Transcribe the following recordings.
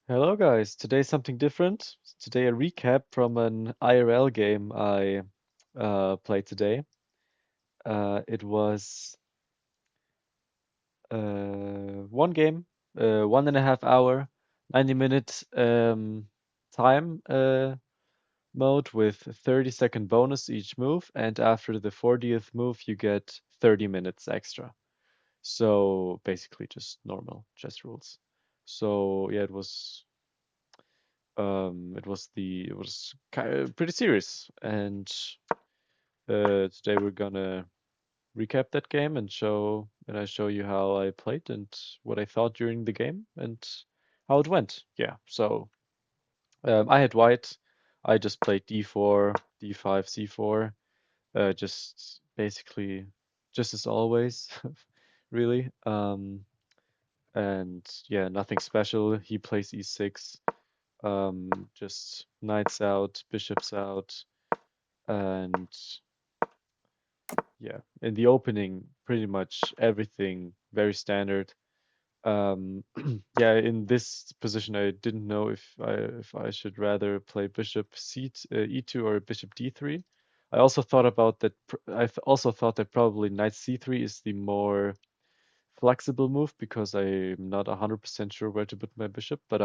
Hello guys, today something different. Today a recap from an IRL game I played today. It was one game, 1.5 hour, 90-minute time mode with 30-second bonus each move, and after the 40th move you get 30 minutes extra. So basically just normal chess rules. So yeah, it was pretty serious, and today we're gonna recap that game and I show you how I played and what I thought during the game and how it went. Yeah, so I had white. I just played d4, d5, c4, just basically just as always, really. And yeah, nothing special. He plays e6, just knights out, bishops out, and yeah, in the opening, pretty much everything very standard. Yeah, in this position, I didn't know if I should rather play bishop e2 or bishop d3. I also thought about that. Also thought that probably knight c3 is the more flexible move because I'm not 100% sure where to put my bishop. But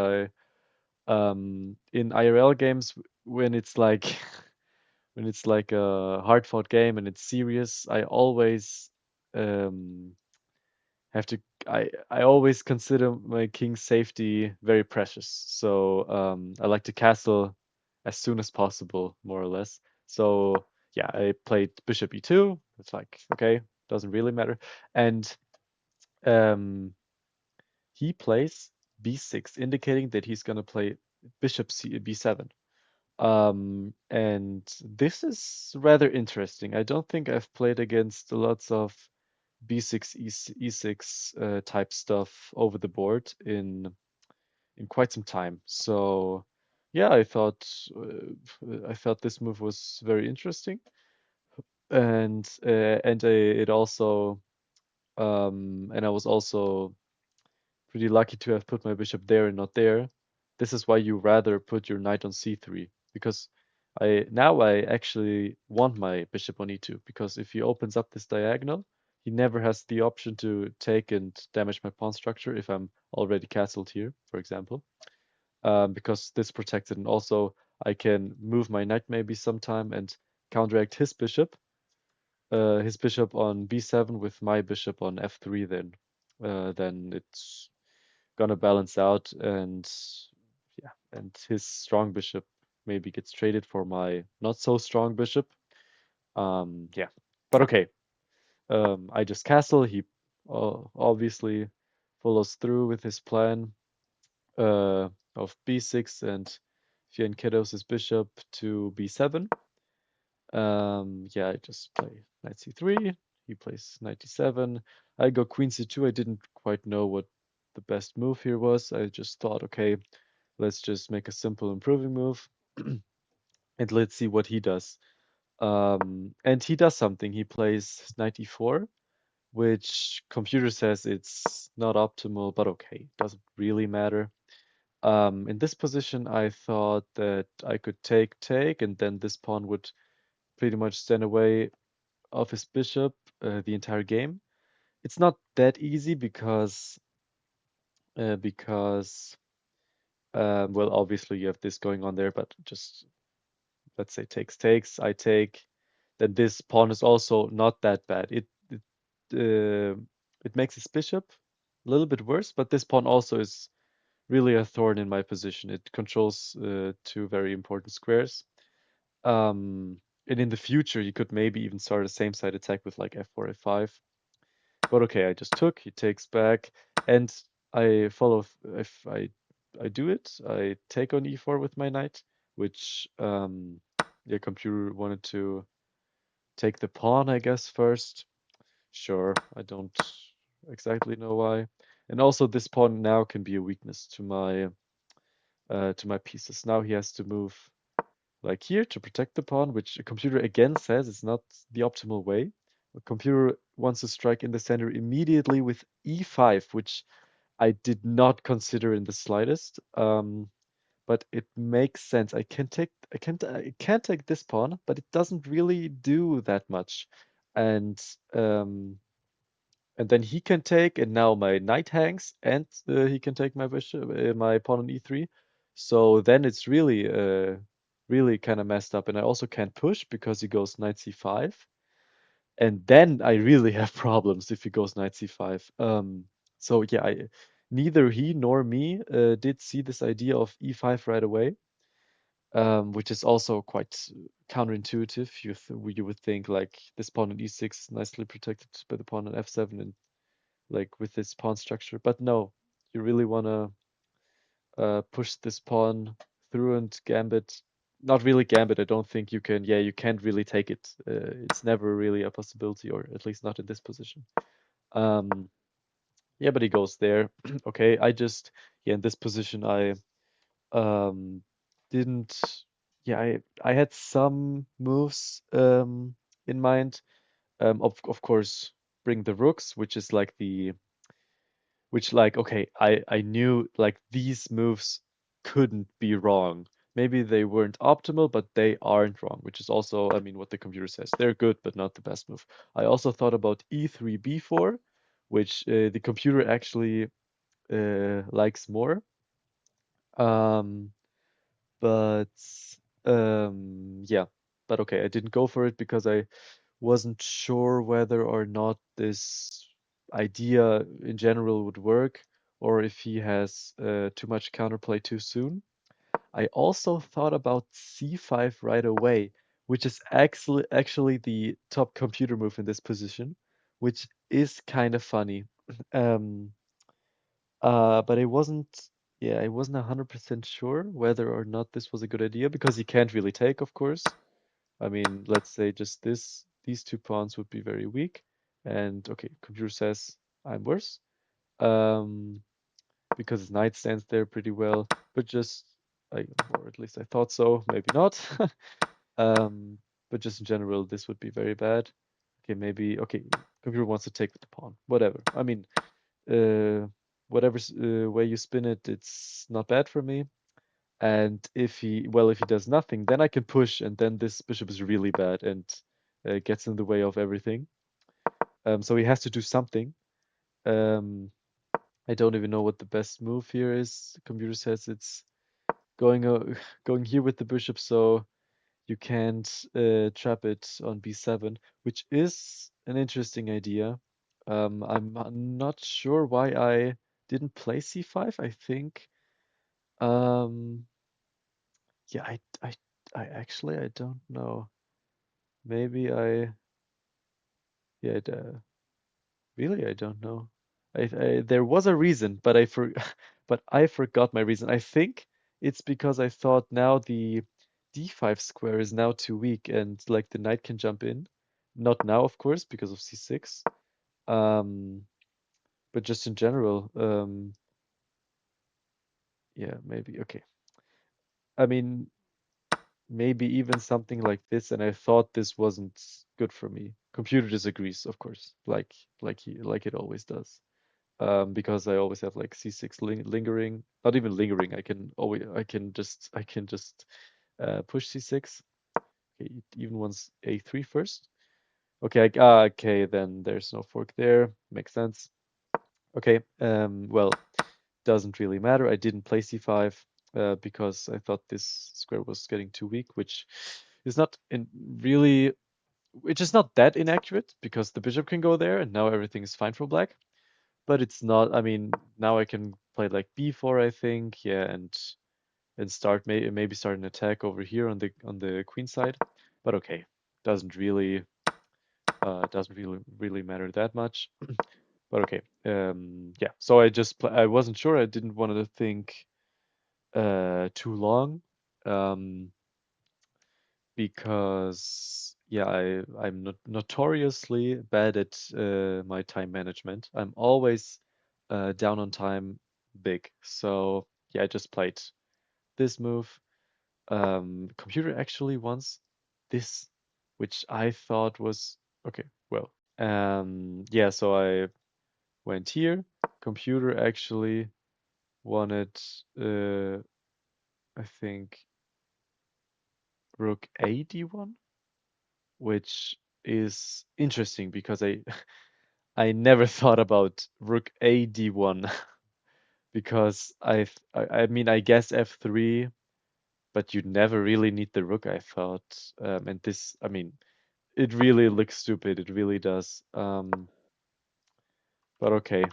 in IRL games, when it's like when it's like a hard fought game and it's serious, I always um, have to. I always consider my king's safety very precious. So I like to castle as soon as possible, more or less. So yeah, I played bishop e2. It's like okay, doesn't really matter. And um, he plays b6, indicating that he's gonna play bishop b7. And this is rather interesting. I don't think I've played against lots of B6, E6 type stuff over the board in quite some time. So yeah, I thought this move was very interesting, and it also and I was also pretty lucky to have put my bishop there and not there. This is why you rather put your knight on c3 because I actually want my bishop on e2 because if he opens up this diagonal, he never has the option to take and damage my pawn structure if I'm already castled here, for example. Because this protects it, and also I can move my knight maybe sometime and counteract his bishop on b7 with my bishop on f3. Then it's gonna balance out, and yeah, and his strong bishop maybe gets traded for my not so strong bishop. Yeah, but okay. I just castle. He obviously follows through with his plan of b6 and fianchettos his bishop to b7. Yeah, I just play knight c3. He plays knight d7. I go queen c2. I didn't quite know what the best move here was. I just thought, okay, let's just make a simple improving move and let's see what he does. And he does something. He plays knight e4, which computer says it's not optimal, but okay, doesn't really matter. In this position, I thought that I could take, and then this pawn would pretty much stand away of his bishop the entire game. It's not that easy because well, obviously you have this going on there, but just let's say takes, I take, then this pawn is also not that bad. It makes his bishop a little bit worse, but this pawn also is really a thorn in my position. It controls two very important squares. And in the future, you could maybe even start a same side attack with like f4, f5. But okay, I just took, he takes back, and I follow, if I do it, I take on e4 with my knight, which the computer wanted to take the pawn, I guess, first. Sure, I don't exactly know why. And also this pawn now can be a weakness to my pieces. Now he has to move like here to protect the pawn, which a computer again says is not the optimal way. A computer wants to strike in the center immediately with e5, which I did not consider in the slightest. But it makes sense. I can take this pawn, but it doesn't really do that much. And um and then he can take, and now my knight hangs, and he can take my bishop, my pawn on e3. So then it's really kind of messed up. And I also can't push because he goes knight c5. And then I really have problems if he goes knight c5. So yeah, neither he nor me did see this idea of e5 right away, which is also quite counterintuitive. You would think like this pawn on e6 is nicely protected by the pawn on f7 and like with this pawn structure, but no, you really want to push this pawn through and gambit. Not really gambit. I don't think you can. Yeah, you can't really take it. It's never really a possibility, or at least not in this position. Um, yeah, but he goes there. Okay, yeah, in this position I um didn't yeah, I had some moves in mind. Of course, bring the rooks, which like okay, I knew like these moves couldn't be wrong. Maybe they weren't optimal, but they aren't wrong, which is also, I mean, what the computer says. They're good, but not the best move. I also thought about e3 b4, which the computer actually likes more. Um, but yeah, but okay, I didn't go for it because I wasn't sure whether or not this idea in general would work, or if he has too much counterplay too soon. I also thought about c5 right away, which is actually the top computer move in this position, which is kind of funny. Um, but I wasn't 100% sure whether or not this was a good idea because he can't really take, of course. I mean, let's say just these two pawns would be very weak. And okay, computer says I'm worse. Um, because his knight stands there pretty well, but or at least I thought so, maybe not. Um, but just in general, this would be very bad. Okay, computer wants to take with the pawn. Whatever. I mean, uh, whatever way you spin it, it's not bad for me. And if he does nothing, then I can push, and then this bishop is really bad and gets in the way of everything. So he has to do something. Um, I don't even know what the best move here is. The computer says it's going going here with the bishop, so you can't trap it on b7, which is an interesting idea. I'm not sure why I didn't play c5. I think um, yeah, I actually I don't know. Maybe yeah, really I don't know. There was a reason, but but I forgot my reason. I think it's because I thought now the d5 square is now too weak and like the knight can jump in. Not now, of course, because of c6. Um, but just in general, yeah, maybe okay. I mean, maybe even something like this, and I thought this wasn't good for me. Computer disagrees, of course, like it always does. Because I always have like c6 lingering, not even lingering. I can just push c6. Okay, it even wants a3 first. Okay, okay, then there's no fork there. Makes sense. Okay, well, doesn't really matter. I didn't play c5 because I thought this square was getting too weak, is not in really, which is not that inaccurate because the bishop can go there and now everything is fine for black. But it's not, I mean, now I can play like b4, I think, yeah, and maybe start an attack over here on the queen side. But okay, doesn't really really matter that much. But okay, yeah. So I wasn't sure. I didn't want to think too long, um, because yeah, I'm notoriously bad at my time management. I'm always down on time big. So yeah, I just played this move. Computer actually wants this, which I thought was okay. Well, yeah. So I went here. Computer actually wanted, I think, rook a d1, which is interesting because I never thought about rook a d1 because I mean I guess f3, but you never really need the rook, I thought. And this, I mean, it really looks stupid. It really does. But okay.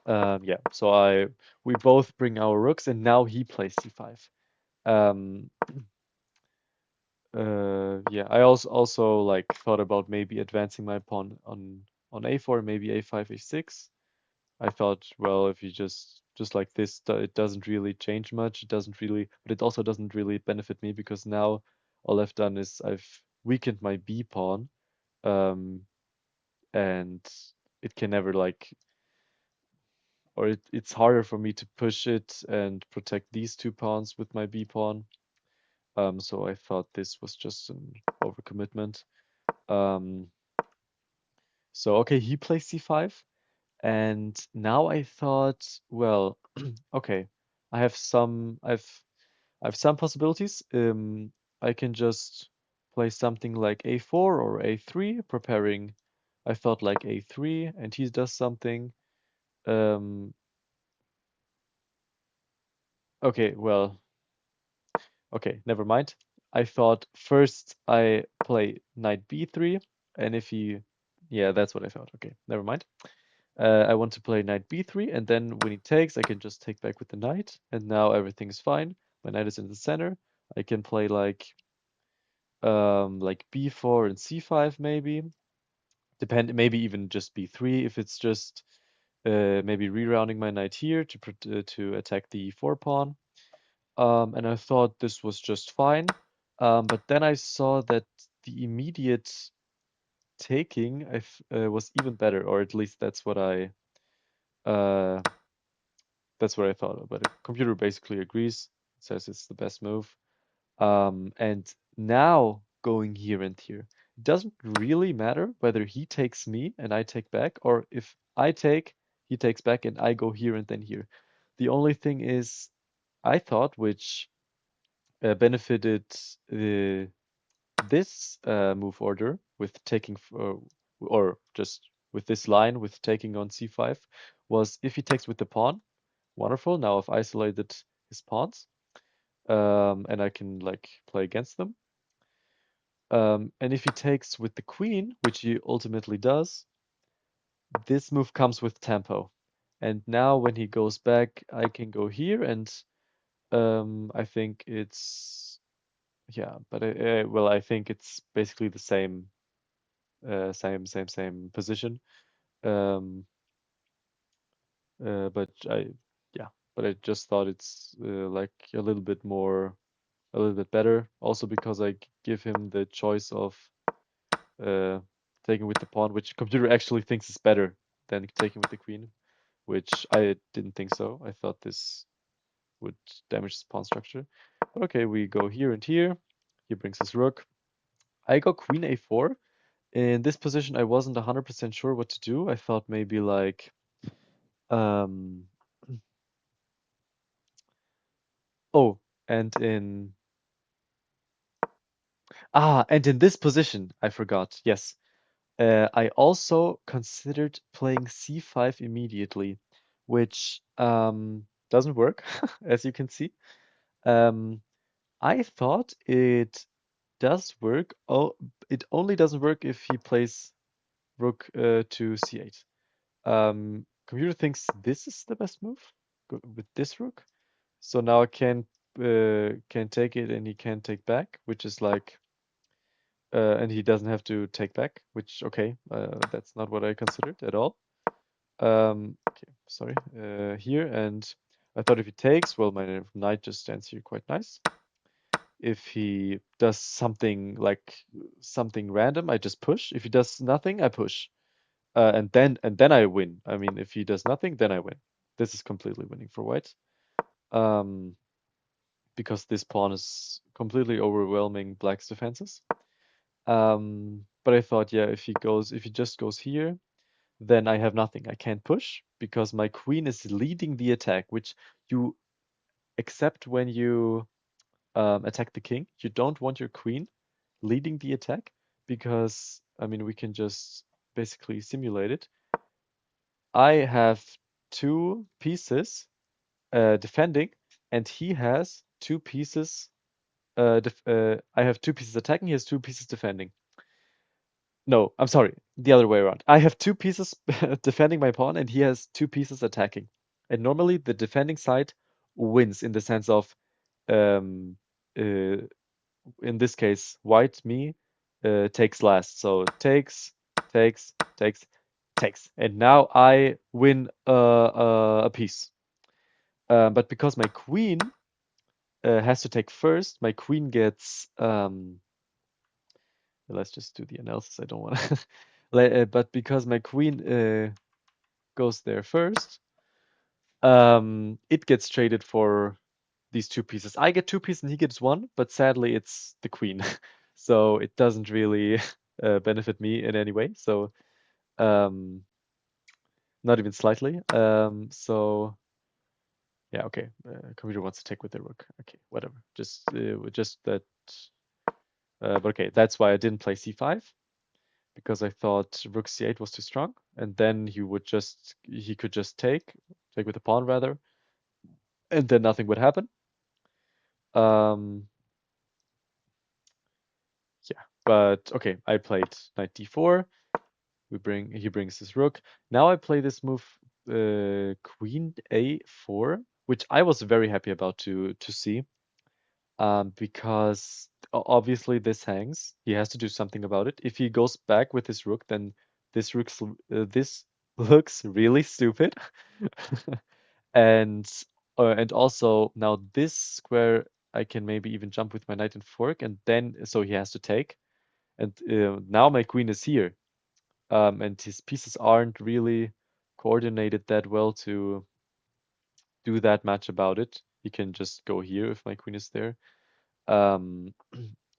Yeah. So we both bring our rooks, and now he plays c5. Um, yeah. I also like thought about maybe advancing my pawn on a4, maybe a5, a6. I thought, well, if you just like this, it doesn't really change much. It doesn't really, but it also doesn't really benefit me because now all I've done is I've weakened my b pawn, um, and it can never like, or it's harder for me to push it and protect these two pawns with my b pawn. So I thought this was just an overcommitment. Um, so okay, he plays c5. And now I thought, well, okay, I have some possibilities. I can just play something like a4 or a3, preparing. I thought like a3, and he does something. Um, okay, well, okay, never mind. I thought first I play knight b3, and if he, yeah, that's what I thought. Okay, never mind. I want to play knight b3, and then when he takes, I can just take back with the knight, and now everything is fine. My knight is in the center. I can play like b4 and c5 maybe. Maybe even just b3 if it's just maybe rerounding my knight here to attack the e4 pawn. And I thought this was just fine. But then I saw that the immediate taking was even better, or at least uh, that's what I thought. But the computer basically agrees, says it's the best move. And now going here and here, it doesn't really matter whether he takes me and I take back, or if I take, he takes back and I go here and then here. The only thing is, I thought, which benefited this move order with taking, or just with this line with taking on c5, was if he takes with the pawn, wonderful. Now I've isolated his pawns, and I can like play against them. And if he takes with the queen, which he ultimately does, this move comes with tempo. And now when he goes back, I can go here, and I think it's yeah, but well, I think it's basically the same position. Um, but yeah, but I just thought it's like a little bit better. Also because I give him the choice of uh, taking with the pawn, which computer actually thinks is better than taking with the queen, which I didn't think so. I thought this would damage his pawn structure. But okay, we go here and here. He brings his rook. I go queen a4. In this position, I wasn't 100% sure what to do. I thought maybe like, um, oh, and in, and in this position, I forgot. Yes. I also considered playing c5 immediately, which doesn't work, as you can see. Um, I thought it does work. Oh, it only doesn't work if he plays rook to c8. Computer thinks this is the best move with this rook. So now I can take it and he can take back, which is like and he doesn't have to take back, which okay, that's not what I considered at all. Okay, sorry, here, and I thought if he takes, well, my knight just stands here quite nice. If he does something like something random, I just push. If he does nothing, I push. And then I win. I mean, if he does nothing, then I win. This is completely winning for white. Um, because this pawn is completely overwhelming black's defenses. But I thought, yeah, if he just goes here, then I have nothing. I can't push because my queen is leading the attack, which you accept when you attack the king. You don't want your queen leading the attack because, I mean, we can just basically simulate it. I have two pieces defending, and he has two pieces. I have two pieces attacking. He has two pieces defending. No, I'm sorry, the other way around. I have two pieces defending my pawn, and he has two pieces attacking. And normally, the defending side wins in the sense of, um, uh, in this case, white me takes last. So takes, takes, takes, and now I win a piece. But because my queen has to take first, my queen gets. Let's just do the analysis. I don't want to. But because my queen goes there first, it gets traded for these two pieces. I get two pieces and he gets one, but sadly it's the queen, so it doesn't really benefit me in any way. So um, not even slightly. So yeah, okay. Computer wants to take with the rook. Okay, whatever. Just that. But okay, that's why I didn't play c5 because I thought rook c8 was too strong, and then he could just take with the pawn rather, and then nothing would happen. Um, yeah, but okay, I played knight d4. He brings his rook. Now I play this move, queen a4, which I was very happy about to see, because obviously this hangs. He has to do something about it. If he goes back with his rook, then this looks really stupid. And and also now this square I can maybe even jump with my knight and fork, and then so he has to take. And now my queen is here, and his pieces aren't really coordinated that well to do that much about it. He can just go here if my queen is there. Um,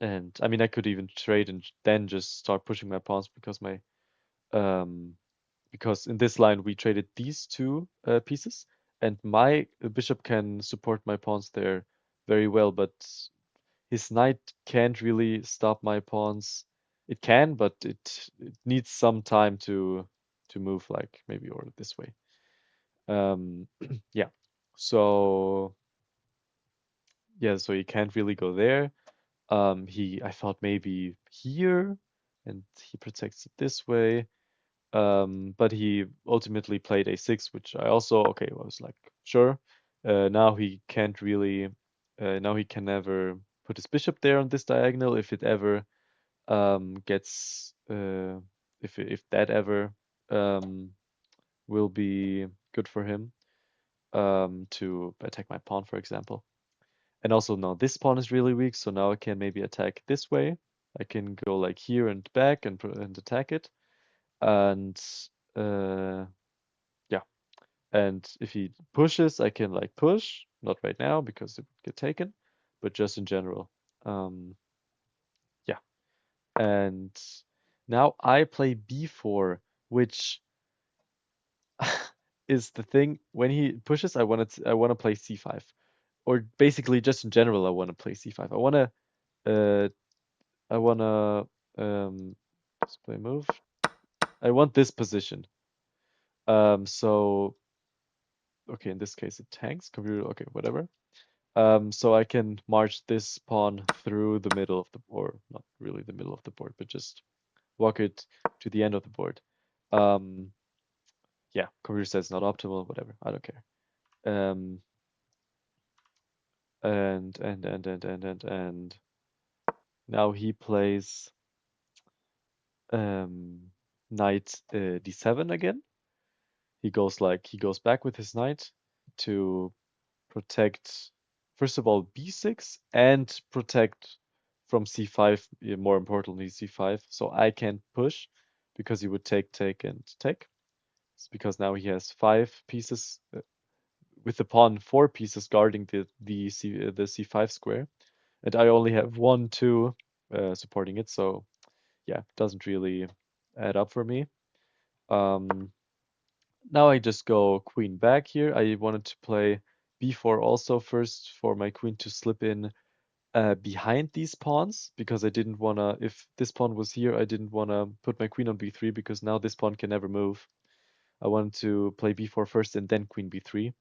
and I mean, I could even trade and then just start pushing my pawns because my um, because in this line we traded these two pieces, and my bishop can support my pawns there very well, but his knight can't really stop my pawns. It can, but it needs some time to move, like maybe or this way. Um, yeah. So yeah, so he can't really go there. I thought maybe here, and he protects it this way. But he ultimately played a6, which I also okay was like sure. Now he can't really. Now he can never put his bishop there on this diagonal if it ever gets if that ever um, will be good for him to attack my pawn, for example. And also now this pawn is really weak, so now I can maybe attack this way. I can go like here and back and attack it. And uh, yeah, and if he pushes, I can like push. Not right now because it would get taken, but just in general. Um, yeah, and now I play b4, which is the thing. When he pushes, I want to play c5, or basically just in general, I want to play c5. Uh, I want to display move. I want this position. So okay, in this case it tanks. Computer, okay, whatever. So I can march this pawn through the middle of the, or not really the middle of the board, but just walk it to the end of the board. Um, yeah, computer says not optimal, whatever. I don't care. Um, and now he plays um, knight d7 again. He goes back with his knight to protect, first of all, b6 and protect from c5, more importantly c5, so I can't push because he would take and take. It's because now he has five pieces with the pawn, four pieces guarding the c5 square, and I only have one, two supporting it, so yeah, it doesn't really add up for me. Um, Now I just go queen back here. I wanted to play b4 also first for my queen to slip in behind these pawns because I didn't wanna, if this pawn was here, I didn't wanna put my queen on b3 because now this pawn can never move. I wanted to play b4 first and then queen b3.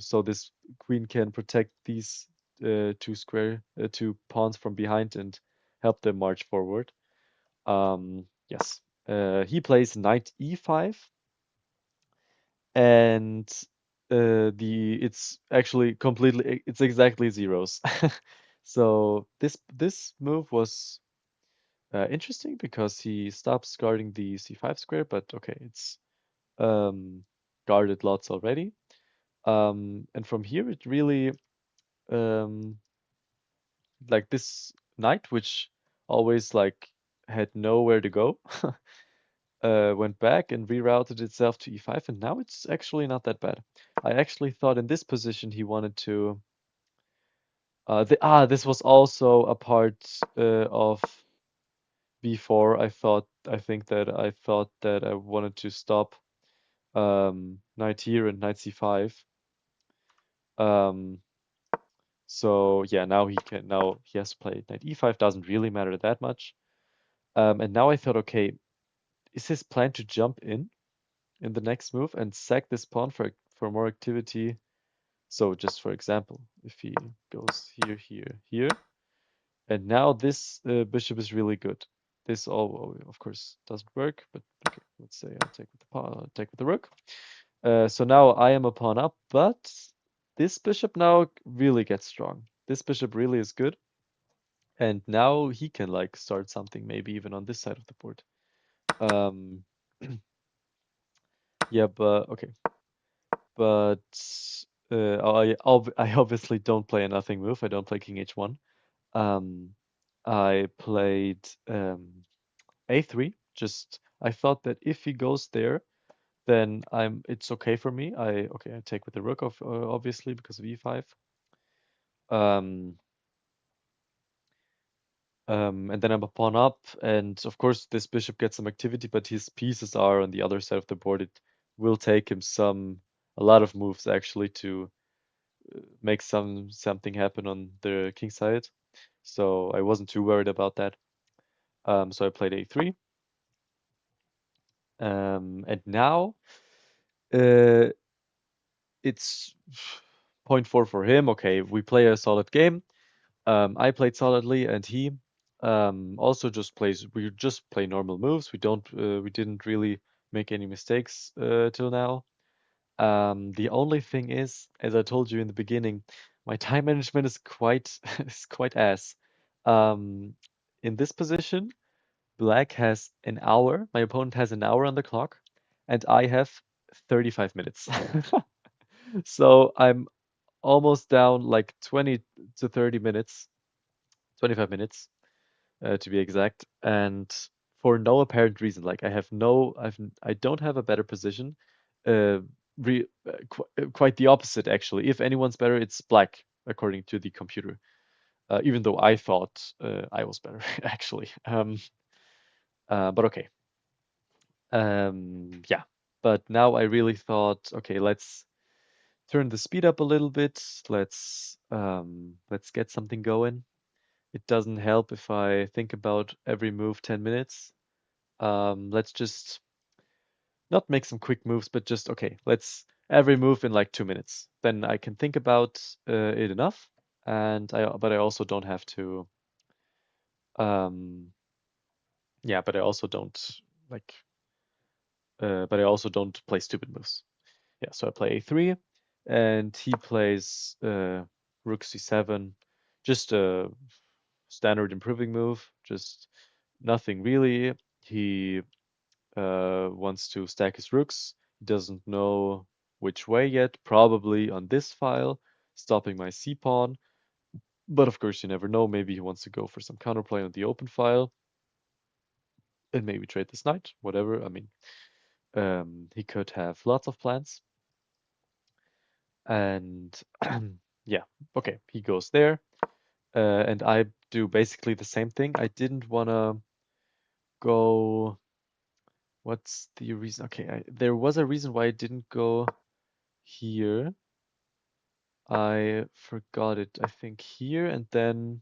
So this queen can protect these two pawns from behind and help them march forward. Yes. He plays knight e5, and it's actually completely it's exactly zeros. So this move was interesting because he stops guarding the c5 square, but okay, it's um, guarded lots already. And from here it really um, like this knight, which always like had nowhere to go, went back and rerouted itself to e5, and now it's actually not that bad. I actually thought in this position he wanted to. This was also a part of b4. I thought that I wanted to stop knight here and knight c5. Um, so yeah, now he has played knight e5. Doesn't really matter that much. And now I thought, okay, is his plan to jump in the next move and sack this pawn for more activity? So just for example, if he goes here, here, here, and now this bishop is really good. This all, of course, doesn't work, but okay, let's say I take with the pawn, take with the rook. So now I am a pawn up, but this bishop now really gets strong. This bishop really is good, and now he can like start something, maybe even on this side of the board. Um, yeah, but okay, but I obviously don't play a nothing move. I don't play king h1. Um, I played a3. Just I thought that if he goes there, then it's okay for me. I take with the rook of obviously because of e5. Um, and then I'm a pawn up, and of course this bishop gets some activity, but his pieces are on the other side of the board. It will take him a lot of moves actually to make something happen on the king side. So I wasn't too worried about that. So I played a3. And now uh, it's point 4 for him. Okay, we play a solid game. I played solidly, and he also just plays. We just play normal moves. We didn't really make any mistakes till now. The only thing is, as I told you in the beginning, my time management is quite is quite ass. Um, in this position, Black has an hour. My opponent has an hour on the clock, and I have 35 minutes. So I'm almost down like 20 to 30 minutes, 25 minutes to be exact, and for no apparent reason. Like I don't have a better position. Uh, quite the opposite actually. If anyone's better, it's Black according to the computer. Even though I thought I was better actually. But okay. Yeah. But now I really thought, okay, let's turn the speed up a little bit. Let's get something going. It doesn't help if I think about every move 10 minutes. Let's just not make some quick moves, but just okay, let's every move in like 2 minutes. Then I can think about it enough, and but I also don't have to. Um, yeah, but I also don't like. But I also don't play stupid moves. Yeah, so I play a3, and he plays rook c7, just a standard improving move, just nothing really. He wants to stack his rooks. He doesn't know which way yet, probably on this file, stopping my c pawn. But of course, you never know. Maybe he wants to go for some counterplay on the open file and maybe trade this knight, whatever. I mean, he could have lots of plans. And yeah, okay, he goes there. And I do basically the same thing. I didn't want to go What's the reason? Okay, there was a reason why I didn't go here. I forgot it. I think here, and then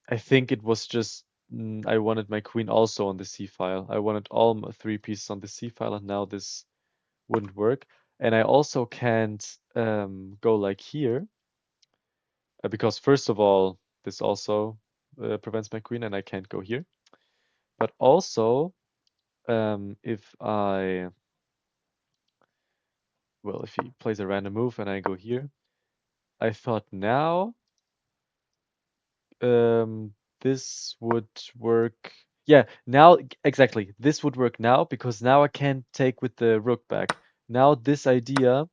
I think it was just I wanted my queen also on the c file. I wanted all my three pieces on the c file, and now this wouldn't work. And I also can't go like here because first of all, this also prevents my queen, and I can't go here. But also, if if he plays a random move and I go here, I thought now um, this would work. Yeah, now exactly. This would work now because now I can take with the rook back. Now this idea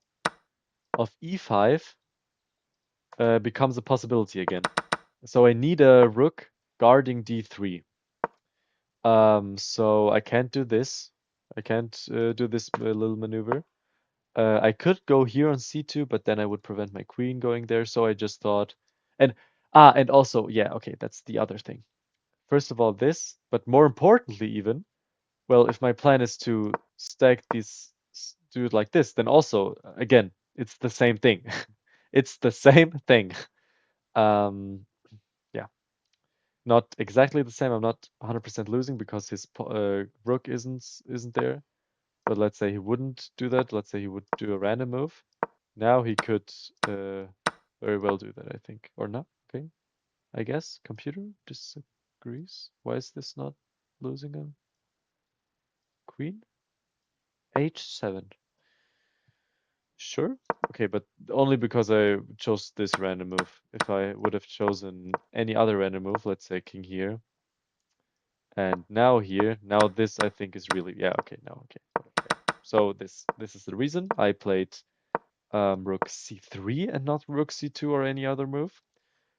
of e5 becomes a possibility again. So I need a rook guarding d3. So I can't do this. I can't do this little maneuver. I could go here on c2, but then I would prevent my queen going there. So I just thought, and and also, yeah, okay, that's the other thing. First of all, this, but more importantly, even, well, if my plan is to stack these, do it like this, then also, again, it's the same thing. It's the same thing. Um, yeah, not exactly the same. I'm not 100% losing because his rook isn't there. But let's say he wouldn't do that. Let's say he would do a random move. Now he could very well do that, I think. Or not. Okay. I guess. Computer disagrees. Why is this not losing a queen? H7. Sure. Okay, but only because I chose this random move. If I would have chosen any other random move, let's say king here, and now here, now this I think is really, yeah, okay, now, okay. Yeah. So this is the reason I played rook c3 and not rook c2 or any other move.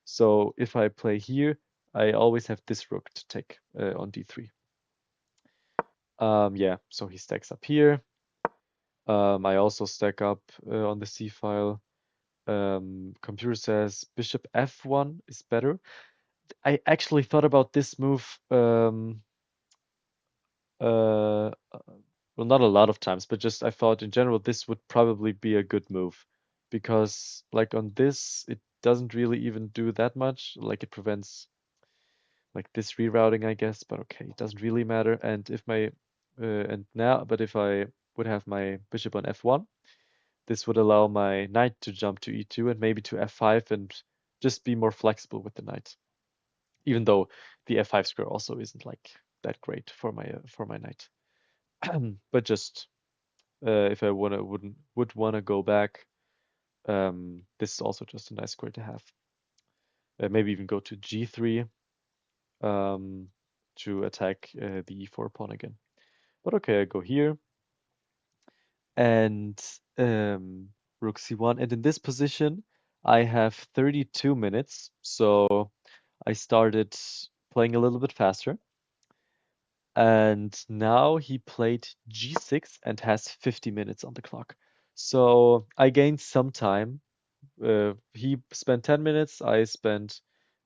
So if I play here, I always have this rook to take on d3. Yeah, so he stacks up here. I also stack up on the c file. Computer says bishop f1 is better. I actually thought about this move, uh, well, not a lot of times, but just I thought in general this would probably be a good move because like on this, it doesn't really even do that much. Like it prevents like this rerouting, I guess, but okay, it doesn't really matter. And if I would have my bishop on f1, this would allow my knight to jump to e2 and maybe to f5 and just be more flexible with the knight. Even though the f5 square also isn't like that great for my knight. But just if I would wanna go back, this is also just a nice square to have. Maybe even go to g3 um, to attack the e4 pawn again. But okay, I go here and rook c1. And in this position, I have 32 minutes. So I started playing a little bit faster. And now he played g6 and has 50 minutes on the clock. So I gained some time. He spent 10 minutes, I spent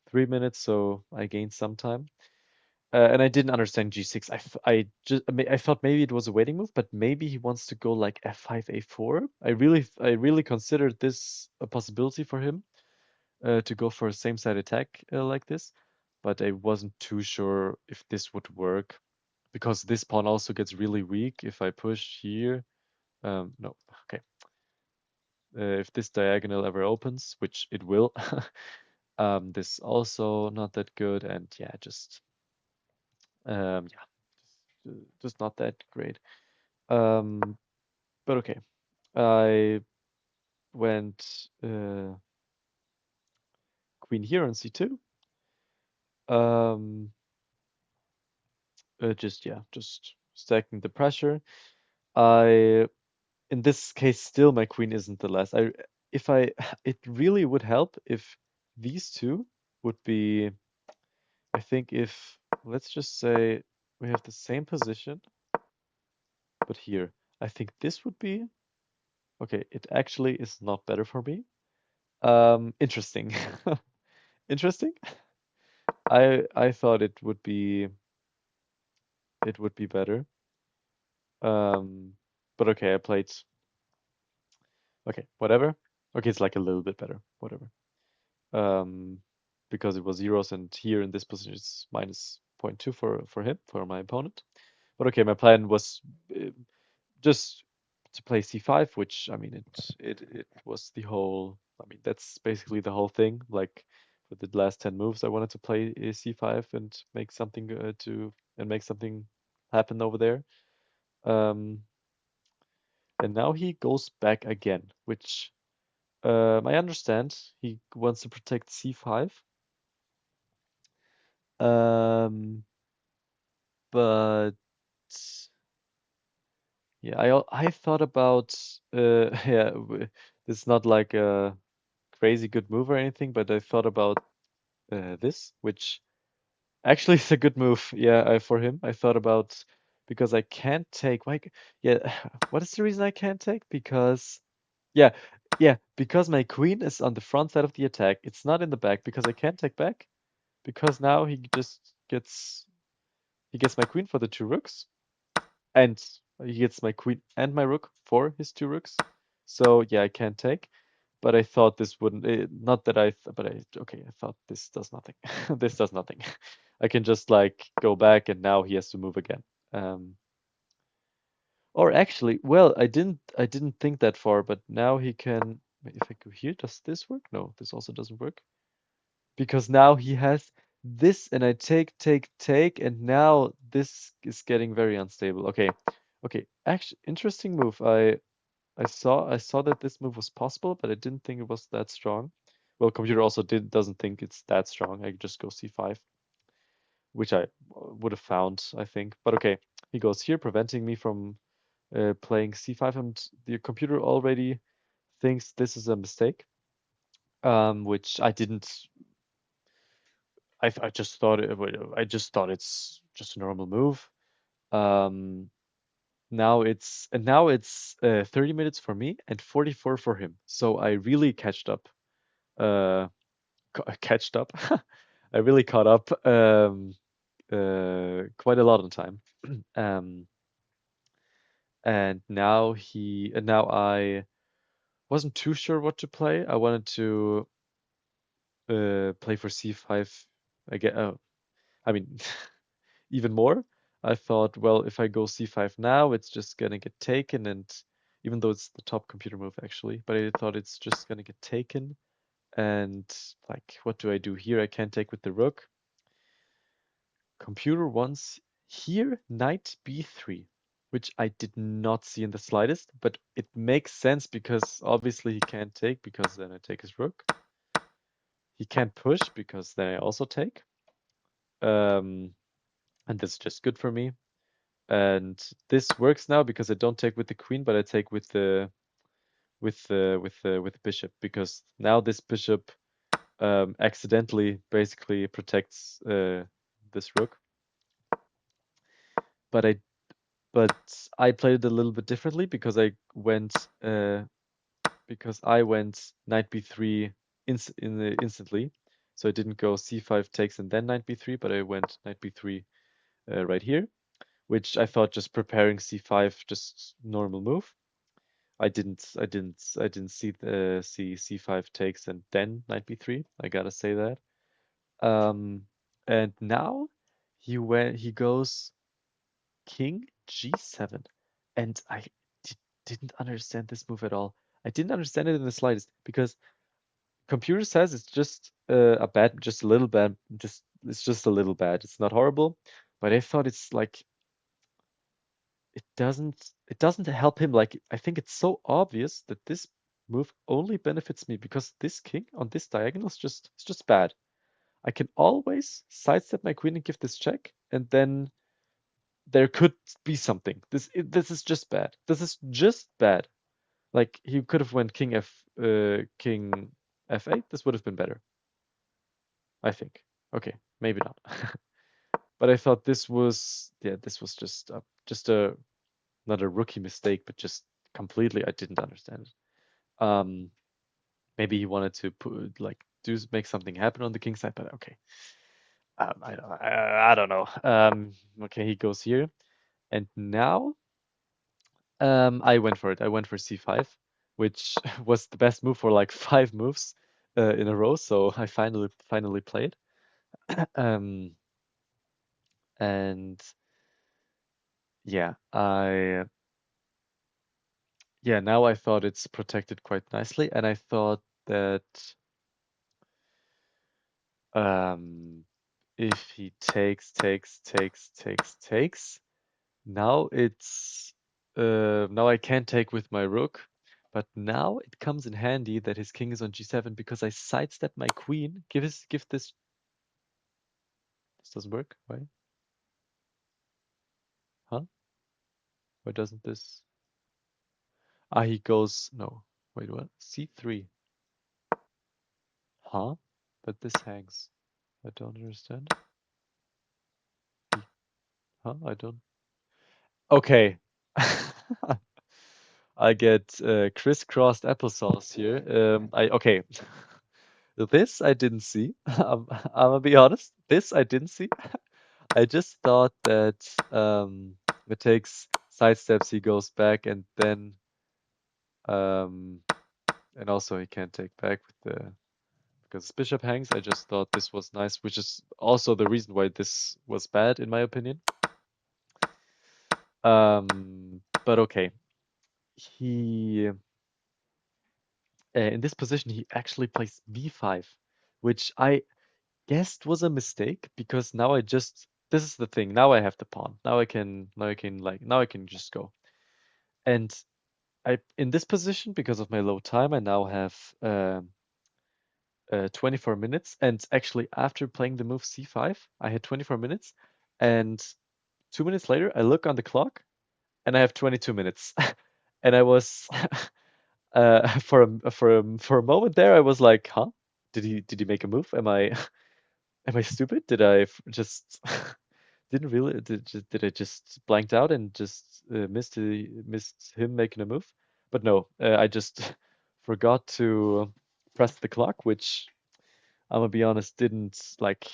3 minutes, so I gained some time. And I didn't understand g6. I thought maybe it was a waiting move, but maybe he wants to go like f5, a4. I really considered this a possibility for him to go for a same side attack like this, but I wasn't too sure if this would work because this pawn also gets really weak if I push here. No, okay. If this diagonal ever opens, which it will, this also not that good, and yeah, just not that great. Um, but okay, I went queen here on c2. Um, just stacking the pressure. I in this case still my queen isn't the last. If I it really would help if these two would be. I think if let's just say we have the same position, but here I think this would be okay. It actually is not better for me. Interesting. Interesting. I thought it would be it would be better. Um, but okay, I played. Okay, whatever. Okay, it's like a little bit better. Whatever. Um, because it was zeros, and here in this position it's minus zero point 0.2 for him, for my opponent. But okay, my plan was uh, just to play c5, which I mean it was the whole. I mean that's basically the whole thing. Like for the last 10 moves, I wanted to play c5 and make something make something happen over there. Um, and now he goes back again, which I understand. He wants to protect c5. Um, but yeah, I thought about yeah, it's not like a crazy good move or anything, but I thought about this, which actually is a good move. Yeah, for him, I thought about because I can't take. Why? Yeah, what is the reason I can't take? Because yeah, yeah, because my queen is on the front side of the attack. It's not in the back because I can't take back. Because now he gets my queen for the two rooks, and he gets my queen and my rook for his two rooks. So yeah, I can't take. But I thought this wouldn't. Not that but okay. I thought this does nothing. This does nothing. I can just like go back, and now he has to move again. Um, or actually, well, I didn't think that far, but now he can. If I go here, does this work? No, this also doesn't work because now he has this, and I take, and now this is getting very unstable. Okay, okay. Actually, interesting move. I saw that this move was possible, but I didn't think it was that strong. Well, computer also doesn't think it's that strong. I just go c5, which I would have found, I think. But okay, he goes here, preventing me from playing c5, and the computer already thinks this is a mistake, which I didn't. I just thought I just thought it's just a normal move. Um, now it's 30 minutes for me and 44 for him. So I really catched up. Uh, catched up. I really caught up quite a lot of time. Um, and now I wasn't too sure what to play. I wanted to play for c5 again. I mean, even more. I thought, well, if I go c5 now, it's just gonna get taken, and even though it's the top computer move actually, but I thought it's just gonna get taken, and like, what do I do here? I can't take with the rook. Computer wants here knight b3, which I did not see in the slightest, but it makes sense because obviously he can't take because then I take his rook. He can't push because then I also take. Um, and that's just good for me. And this works now because I don't take with the queen, but I take with the with the bishop, because now this bishop accidentally basically protects this rook. But but I played it a little bit differently because I went knight b3 instantly. So I didn't go c5 takes and then knight b3, but I went knight b3 right here, which I thought just preparing c5, just normal move. I didn't see c5 takes and then knight b3. I gotta say that. Um, and now he goes king g7, and I didn't understand this move at all. I didn't understand it in the slightest because computer says it's just a bad, just a little bad, just it's just a little bad. It's not horrible, but I thought it's like it doesn't help him. Like, I think it's so obvious that this move only benefits me because this king on this diagonal is just it's just bad. I can always sidestep my queen and give this check, and then there could be something. This is just bad. This is just bad. Like, he could have went king f8. This would have been better, I think. Okay, maybe not. But I thought this was just a not a rookie mistake, but just completely I didn't understand it. Maybe he wanted to put like make something happen on the king side, but okay. I don't know. Okay, he goes here, and now I went for it. I went for c5, which was the best move for like 5 moves in a row. So I finally played. Um, and yeah, now I thought it's protected quite nicely, and I thought that um, if he takes, now now I can't take with my rook, but now it comes in handy that his king is on g7 because I sidestep my queen. Give this. This doesn't work. Why? Huh? Why doesn't this? Ah, he goes. No. Wait, what? c3. Huh? But this hangs. I don't understand. He, huh? I don't. Okay. I get crisscrossed applesauce here. I okay. This I didn't see. I'm gonna be honest. This I didn't see. I just thought that it takes side steps, he goes back, and then um, and also he can't take back with the because bishop hangs. I just thought this was nice, which is also the reason why this was bad in my opinion. But okay, he in this position he actually plays b5, which I guessed was a mistake because now I just this is the thing. Now I have the pawn. Now I can just go. And I in this position because of my low time, I now have 24 minutes. And actually, after playing the move c5, I had 24 minutes, and 2 minutes later, I look on the clock and I have 22 minutes. And I was for a moment there, I was like, huh? Did he make a move? Am I am I stupid? Did I just didn't really did I just blanked out and just missed him making a move? But no, I just forgot to press the clock, which I'm gonna be honest, didn't like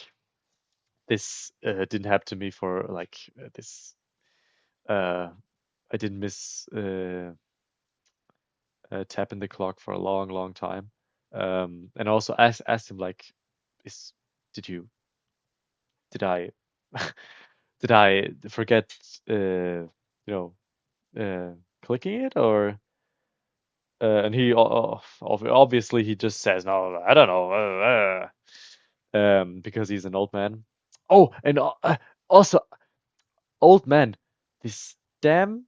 this didn't happen to me for like this. Uh, I didn't miss tapping the clock for a long time. And also asked him like, is did you did I did I forget you know clicking it or and he obviously he just says no I don't know because he's an old man. Oh, and also old man, this damn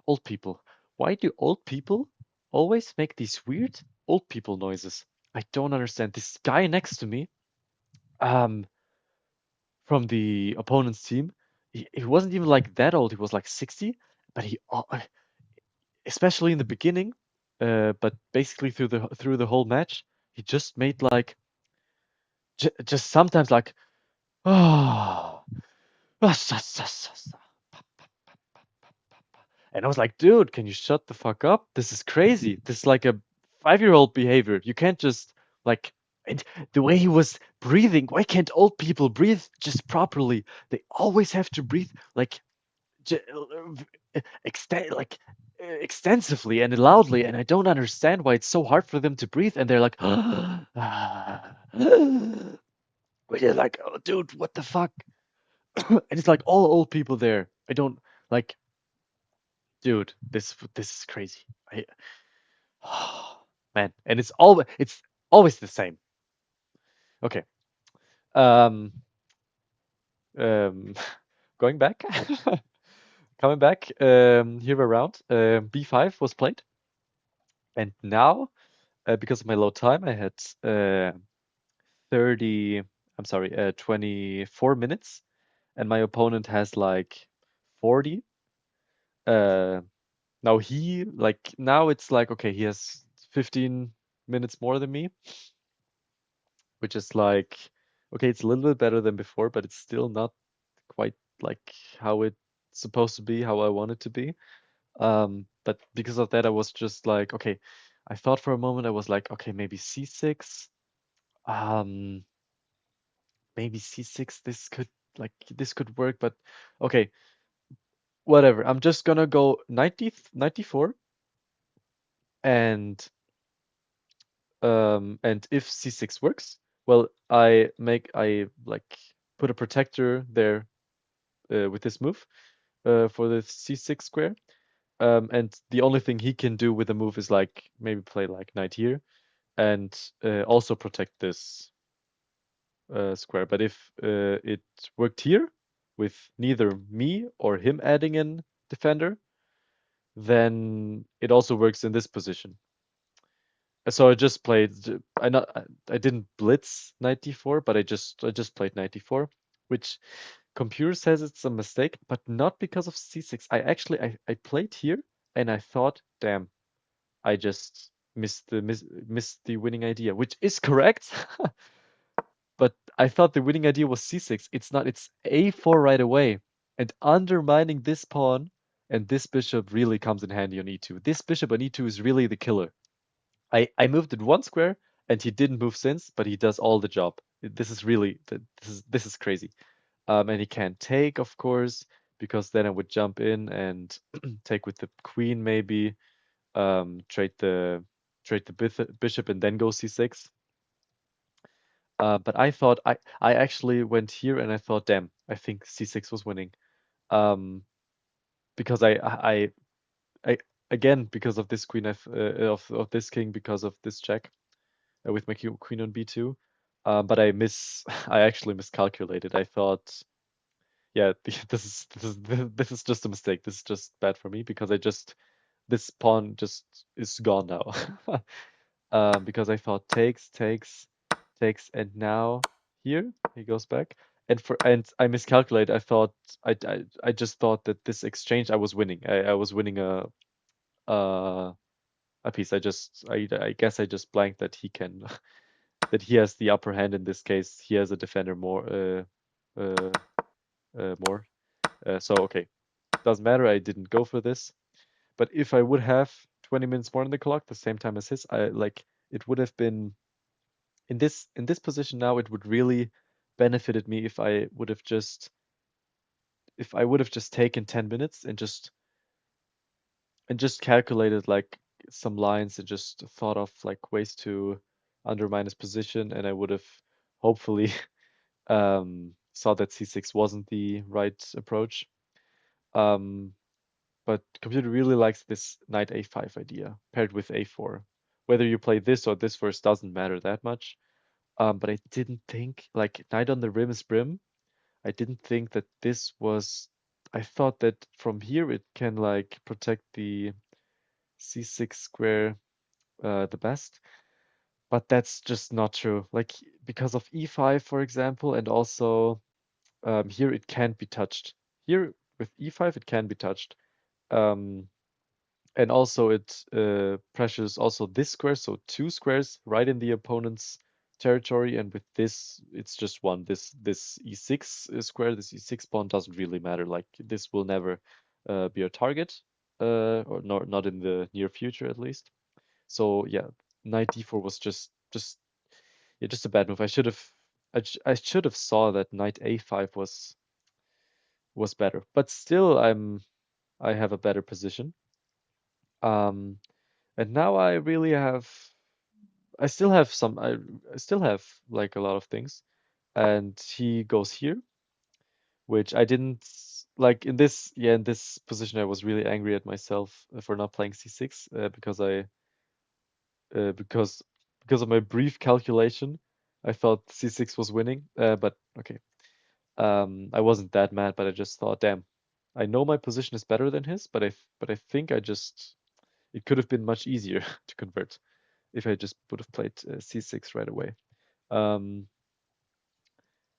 old people. Why do old people always make these weird old people noises? I don't understand. This guy next to me, um, from the opponent's team, he wasn't even like that old. He was like 60, but especially in the beginning, but basically through the whole match, he just made like just sometimes like oh, and I was like, dude, can you shut the fuck up? This is crazy. This is like a 5-year-old behavior. You can't just like and the way he was breathing. Why can't old people breathe just properly? They always have to breathe like extensively and loudly, and I don't understand why it's so hard for them to breathe. And they're like, but you're like, oh, dude, what the fuck? And it's like all old people there. I don't like, dude. This is crazy. I man, and it's always the same. Okay. Um, um, going back, coming back. Here around. B5 was played, and now because of my low time, I had 30. I'm sorry, 24 minutes, and my opponent has like 40. Uh, now it's like okay, he has 15 minutes more than me, which is like okay, it's a little bit better than before, but it's still not quite like how it's supposed to be, how I want it to be. But because of that, I was just like, okay, I thought for a moment, I was like, okay, maybe c6, um, maybe c6. This could work, but okay, whatever. I'm just gonna go 94, and and if c6 works, well, I like put a protector there with this move for the c6 square. And the only thing he can do with the move is like maybe play like knight here and also protect this square. But if it worked here with neither me or him adding in defender, then it also works in this position. So I just played. I didn't blitz knight d4, but I just played knight d4, which computer says it's a mistake, but not because of c6. I played here and I thought, damn, I just missed the winning idea, which is correct. But I thought the winning idea was c6. It's not. It's a4 right away, and undermining this pawn and this bishop really comes in handy on e2. This bishop on e2 is really the killer. I moved it one square and he didn't move since, but he does all the job. This is really this is crazy. And he can't take, of course, because then I would jump in and take with the queen maybe, trade the bishop and then go c6. But I actually went here and I thought, damn, I think c6 was winning. Um, because I again because of this queen of this king because of this check with my queen on b2. But I actually miscalculated. I thought, yeah, this is just a mistake. This is just bad for me because this pawn just is gone now. Because I thought takes, and now here he goes back. And I miscalculated. I just thought that this exchange I was winning. I was winning uh, a piece. I guess I just blanked that he can that he has the upper hand in this case. He has a defender uh, more. So okay, doesn't matter. I didn't go for this. But if I would have 20 minutes more on the clock, the same time as his, it would have been in this position now. It would really benefited me if I would have just taken 10 minutes and just calculated like some lines and just thought of like ways to undermine his position, and I would have hopefully saw that c6 wasn't the right approach. Um, but computer really likes this knight a5 idea paired with a4. Whether you play this or this first doesn't matter that much. But I didn't think like knight on the rim is brim. I didn't think that this was. I thought that from here it can like protect the c6 square the best, but that's just not true. Like because of e5, for example, and also here it can't be touched. Here with e5 it can be touched. Um, and also it pressures also this square, so two squares right in the opponent's territory. And with this, it's just one. This e6 square, this e6 pawn doesn't really matter. Like this will never be a target, or not in the near future at least. So yeah, knight d4 was just yeah, just a bad move. I should have saw that knight a5 was better, but still I have a better position. Um, and now I still have I still have like a lot of things. And he goes here, which I didn't like in this position I was really angry at myself for not playing c6 because of my brief calculation. I thought c6 was winning, but okay. I wasn't that mad, but I just thought, damn, I know my position is better than his, but I think it could have been much easier to convert if I just would have played c6 right away. Um,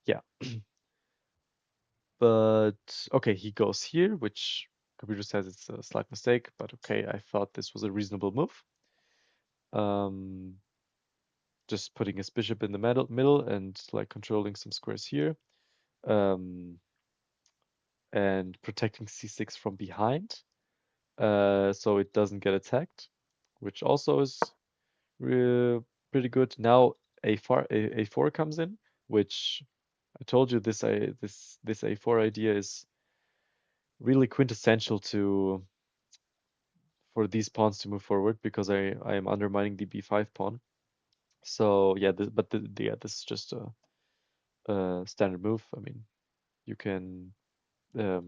yeah, but okay, he goes here, which computer says it's a slight mistake, but okay, I thought this was a reasonable move. Um, just putting his bishop in the middle and like controlling some squares here, um, and protecting c6 from behind, so it doesn't get attacked, which also is pretty good. Now a4 comes in, which I told you this a4 idea is really quintessential to for these pawns to move forward because I am undermining the b5 pawn. So yeah, yeah, this is just a standard move. I mean, you can yeah,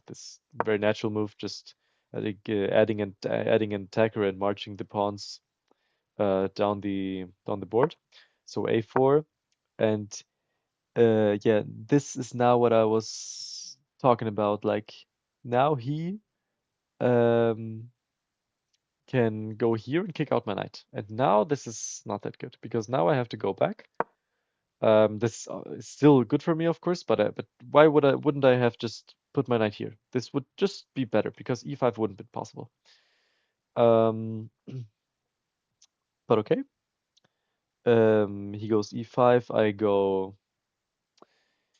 this very natural move, just adding an attacker and marching the pawns down the board. So a4, and yeah, this is now what I was talking about. Like now he um can go here and kick out my knight, and now this is not that good because now I have to go back. This is still good for me, of course, but why wouldn't I have just put my knight here? This would just be better because e5 wouldn't be possible. Um, but okay. He goes e5, I go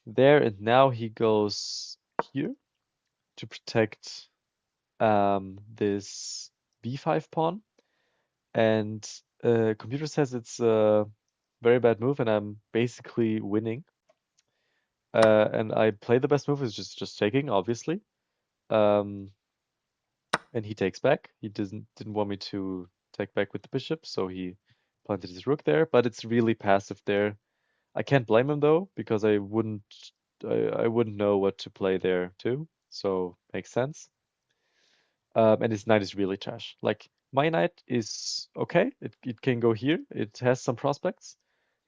there, and now he goes here to protect this b5 pawn. And computer says it's a very bad move, and I'm basically winning. And I play the best move is just taking, obviously. Um, and he takes back. He didn't want me to take back with the bishop, so he planted his rook there. But it's really passive there. I can't blame him though, because I wouldn't know what to play there too. So makes sense. And his knight is really trash. Like my knight is okay. It can go here. It has some prospects.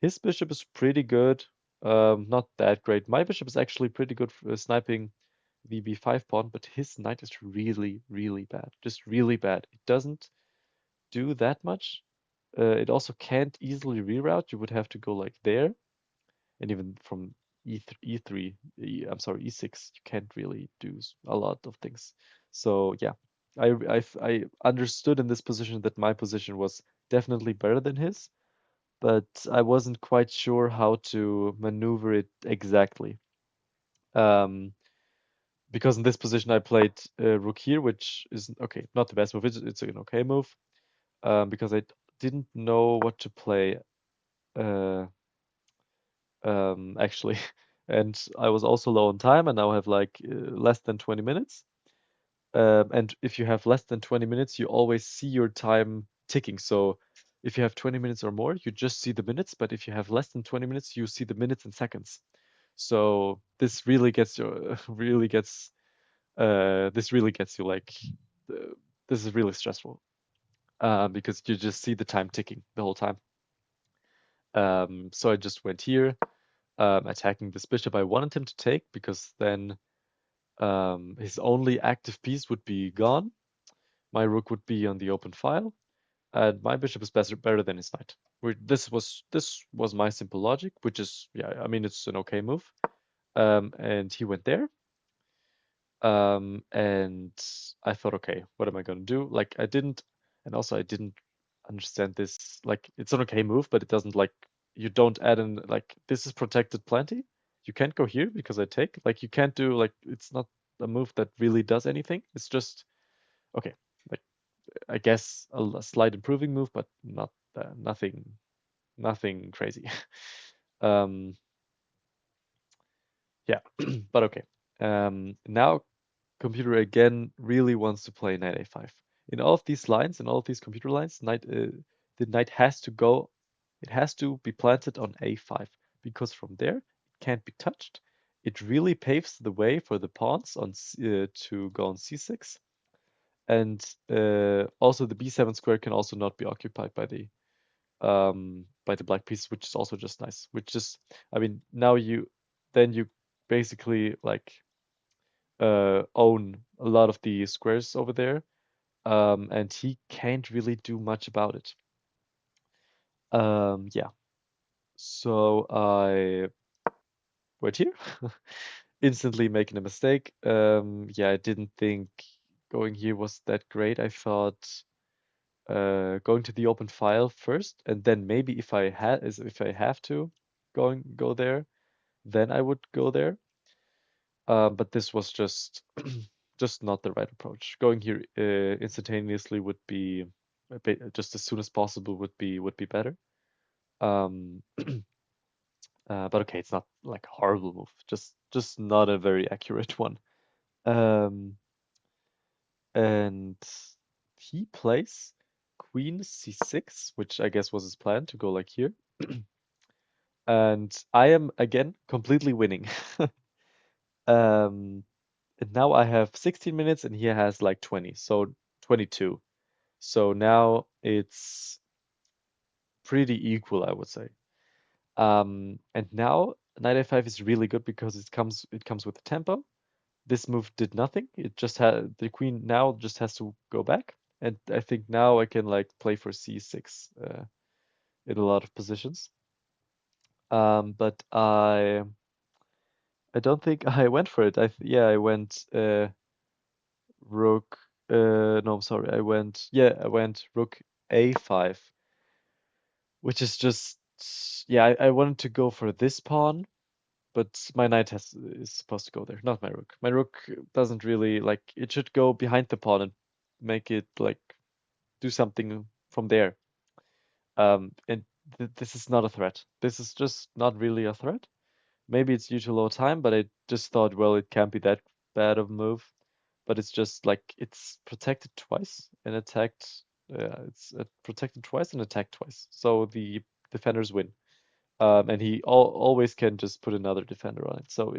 His bishop is pretty good. Not that great. My bishop is actually pretty good for sniping the b5 pawn, but his knight is really, really bad. Just really bad. It doesn't do that much. It also can't easily reroute. You would have to go like there, and even from e3, I'm sorry, e6, you can't really do a lot of things. So yeah, I understood in this position that my position was definitely better than his, but I wasn't quite sure how to maneuver it exactly. Um, because in this position I played rook here, which is okay, not the best move. It's an okay move. Because I didn't know what to play. Uh, actually. And I was also low on time, and now I have like less than 20 minutes. And if you have less than 20 minutes, you always see your time ticking. So if you have 20 minutes or more, you just see the minutes. But if you have less than 20 minutes, you see the minutes and seconds. So this really gets you, this really gets you like, uh, this is really stressful because you just see the time ticking the whole time. So I just went here, attacking this bishop. I wanted him to take because then his only active piece would be gone. My rook would be on the open file, and my bishop is better than his knight. This was my simple logic, which is yeah, I mean it's an okay move. And he went there, and I thought, okay, what am I gonna do? Like and also I didn't understand this. Like it's an okay move, but it doesn't like you don't add in like this is protected plenty. You can't go here because I take. Like you can't do like it's not a move that really does anything. It's just okay. Like I guess a slight improving move, but nothing crazy. um, yeah, but okay. Now computer again really wants to play knight a5. In all of these lines, in all of these computer lines, the knight has to go, it has to be planted on a5 because from there it can't be touched. It really paves the way for the pawns to go on c6, and also the b7 square can also not be occupied by the black piece, which is also just nice. Which is, I mean, now you basically like own a lot of the squares over there, and he can't really do much about it. Yeah, so I went here, instantly making a mistake. Yeah, I didn't think going here was that great. I thought going to the open file first, and then maybe if I have to go there, then I would go there. But this was just just not the right approach. Going here instantaneously would be just as soon as possible would be better. Um, But okay, it's not like a horrible move, just not a very accurate one. Um, and he plays queen c6, which I guess was his plan to go like here. And I am again completely winning. Um, and now I have 16 minutes and he has like 20, so 22. So now it's pretty equal, I would say. And now knight a5 is really good because it comes with a tempo. This move did nothing. It just had the queen now just has to go back. And I think now I can like play for c6 in a lot of positions. But I don't think I went for it. Yeah, I went rook no, I'm sorry. I went rook a5, which is just yeah, I wanted to go for this pawn, but my knight is supposed to go there, not my rook. My rook doesn't really like it should go behind the pawn and make it like do something from there. And this is not a threat. This is just not really a threat. Maybe it's due to low time, but I just thought, well, it can't be that bad of a move. But it's just like it's protected twice and attacked. It's protected twice and attacked twice. So the defenders win. And he always can just put another defender on it. So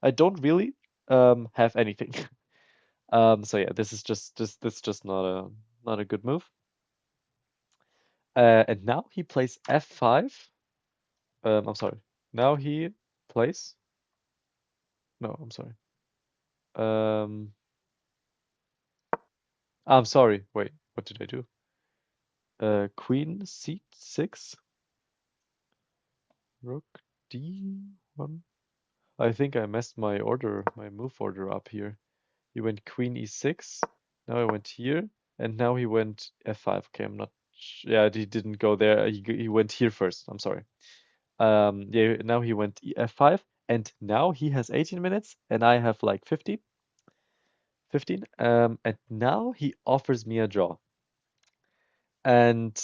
I don't really have anything. So yeah, this is just not a good move. And now he plays f5. I'm sorry. Now he plays. No, I'm sorry. Um, I'm sorry. Wait, what did I do? Queen c6, rook d1. I think I messed my move order up here. He went queen e6. Now I went here, and now he went f5. Okay, I'm not. Yeah, he didn't go there. He went here first. I'm sorry. Yeah. Now he went f5, and now he has 18 minutes, and I have like 15. And now he offers me a draw. And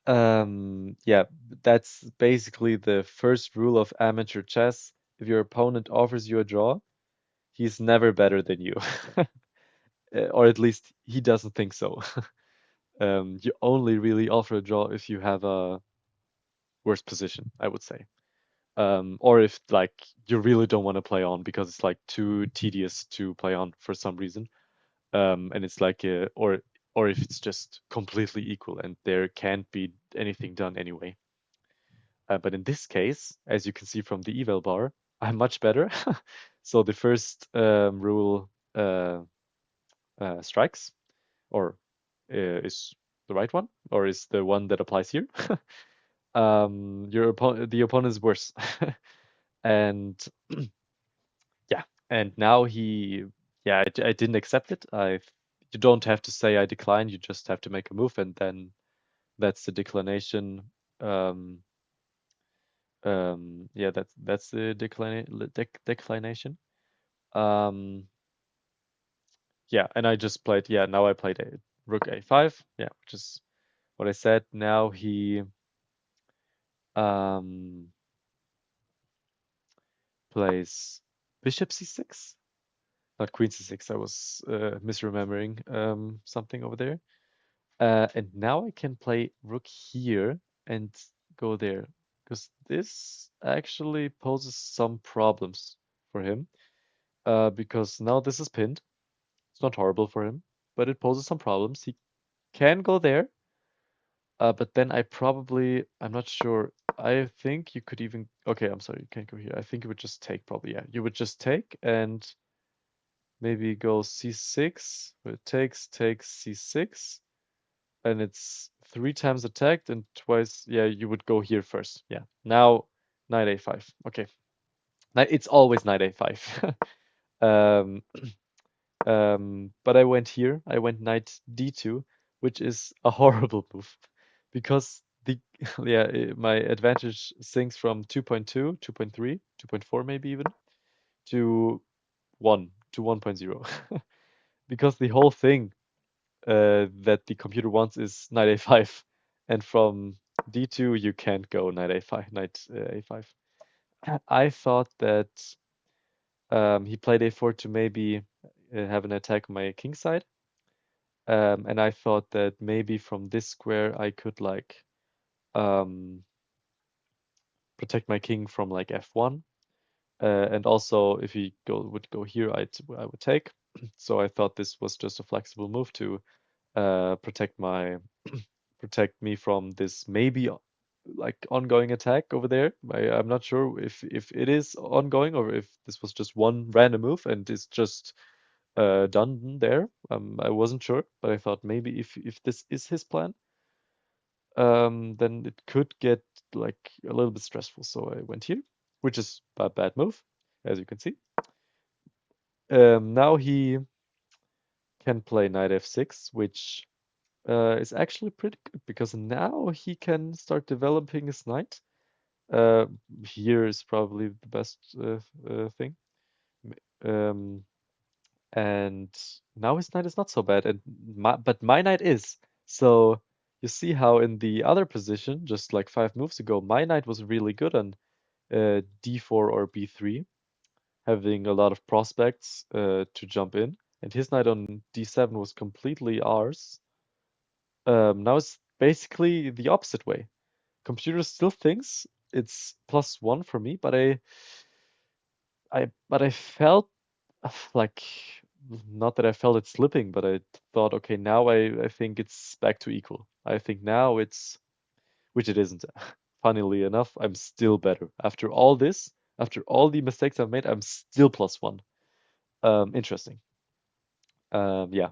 yeah, that's basically the first rule of amateur chess. If your opponent offers you a draw, he's never better than you. Or at least he doesn't think so. You only really offer a draw if you have a worse position, I would say. Or if like you really don't want to play on because it's like too tedious to play on for some reason. And it's like or if it's just completely equal and there can't be anything done anyway. But in this case, as you can see from the eval bar, I'm much better. So the first rule strikes, or is the right one, or is the one that applies here. The opponent is worse. And yeah, and now yeah, I didn't accept it. You don't have to say I decline. You just have to make a move, and then that's the declination. Um, yeah, that's the declination. Um, yeah, and I just played. Yeah, now I played a rook a5. Yeah, which is what I said. Now he um plays bishop c6, not queen c6. I was misremembering something over there. And now I can play rook here and go there because this actually poses some problems for him. Because now this is pinned. It's not horrible for him, but it poses some problems. He can go there, but then I'm not sure. I think you could even, okay, I'm sorry, you can't go here. I think you would just take probably, yeah. You would just take and maybe go c6. It takes c6, and it's 3 times attacked and twice, yeah, you would go here first. Yeah, now knight a5. Okay, it's always knight a5. Um, but I went here. I went knight d2, which is a horrible move because the yeah my advantage sinks from 2.2, 2.3, 2.4 maybe even to 1 to 1.0 because the whole thing that the computer wants is knight a5, and from D2, you can't go knight A5, knight A5. I thought that he played A4 to maybe have an attack on my king side. And I thought that maybe from this square I could like um, protect my king from like F1. And also if he would go here, I would take. So I thought this was just a flexible move to protect protect me from this maybe like ongoing attack over there. I'm not sure if it is ongoing or if this was just one random move and it's just done there. I wasn't sure, but I thought maybe if this is his plan, then it could get like a little bit stressful. So I went here, which is a bad move, as you can see. Now he can play knight f6, which is actually pretty good because now he can start developing his knight. Uh, Here is probably the best thing. Um, and now his knight is not so bad, and but my knight is. So you see how in the other position, just like 5 moves ago, my knight was really good on d4 or b3, having a lot of prospects to jump in, and his knight on d7 was completely ours. Now it's basically the opposite way. Computer still thinks it's +1 for me, but I felt like not that I felt it slipping, but I thought, okay, now I think it's back to equal. I think now it's, which it isn't. Funnily enough, I'm still better. After all this, after all the mistakes I've made, I'm still +1. Interesting. Yeah.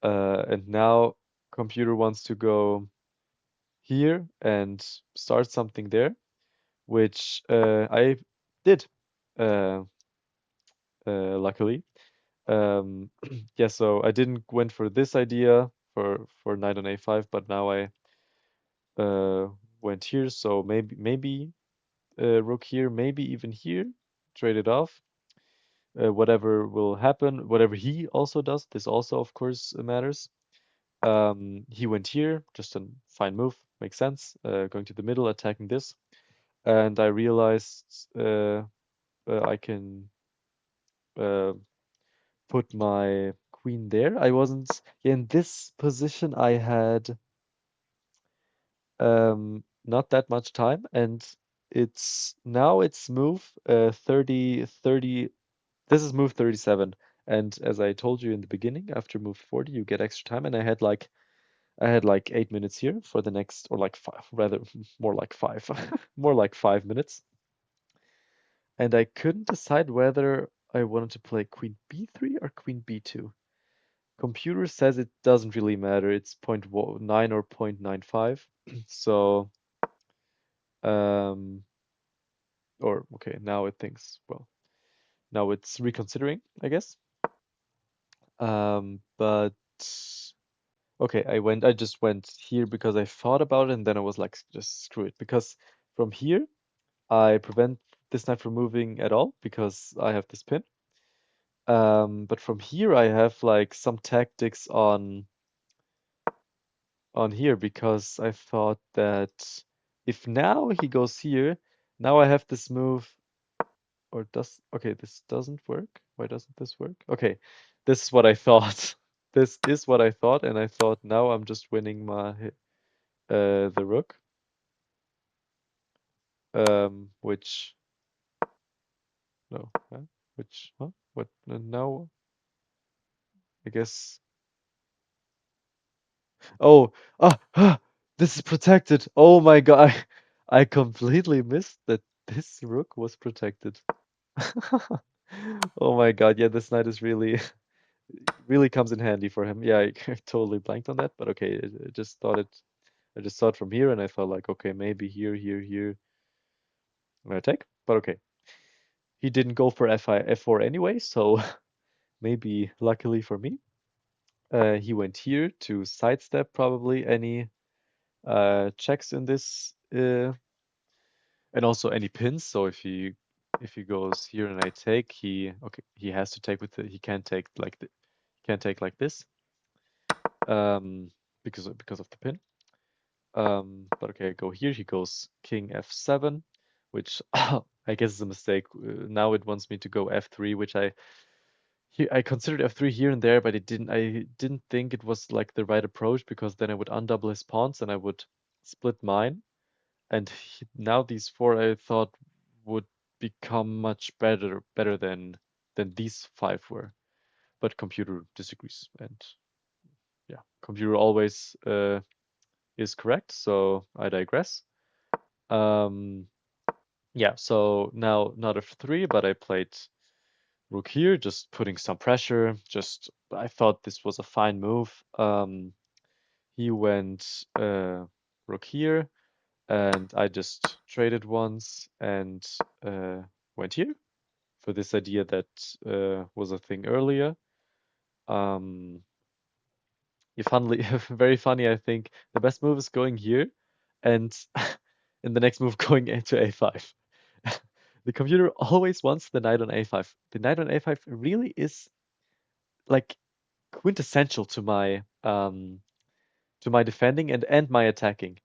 And now computer wants to go here and start something there, which I did, uh, luckily. Yeah, so I didn't went for this idea for knight on a5, but now I uh, went here. So maybe rook here, maybe even here, trade it off. Whatever will happen, whatever he also does, this also of course matters. He went here, just a fine move, makes sense. Going to the middle, attacking this, and I realized I can uh, put my queen there. I wasn't, yeah, in this position. I had not that much time, and it's move 30. This is move 37, and as I told you in the beginning, after move 40 you get extra time, and I had like 8 minutes here for the next, or like five, rather more like five, more like 5 minutes, and I couldn't decide whether I wanted to play queen b3 or queen b2. Computer says it doesn't really matter. It's 0.9 or 0.95. So, um, or okay, now it thinks, well, now it's reconsidering, I guess. But okay, I just went here because I thought about it, and then I was like, just screw it. Because from here, I prevent this knight from moving at all because I have this pin. But from here, I have like some tactics on here because I thought that if now he goes here, now I have this move, or okay, this doesn't work. Why doesn't this work? Okay, this is what I thought. This is what I thought, and I thought now I'm just winning my the rook, which no, which huh? What now? I guess. Oh, this is protected. Oh my God, I completely missed that this rook was protected. Oh my God, yeah, this knight is really really comes in handy for him. Yeah, I totally blanked on that, but okay, I just thought it. I just saw it from here, and I thought like, okay, maybe here, here, here, I'm gonna take. But okay, he didn't go for f4 anyway, so maybe luckily for me, he went here to sidestep probably any checks in this, and also any pins. So if he goes here and I take, he has to take with the, he can't take like he can't take like this, because of the pin. But okay, I go here. He goes king f7, which I guess is a mistake. Now it wants me to go f3, which I considered f3 here and there, but I didn't think it was like the right approach because then I would undouble his pawns and I would split mine. And now these four I thought would become much better than these five were. But computer disagrees, and yeah, computer always is correct. So I digress. Um, yeah, so now not f3, but I played rook here, just putting some pressure. Just I thought this was a fine move. He went rook here, and I just traded once and went here for this idea that was a thing earlier. Um, you funnily, very funny, I think. The best move is going here, and in the next move going into a5. The computer always wants the knight on a5. The knight on a5 really is like quintessential to my defending and my attacking.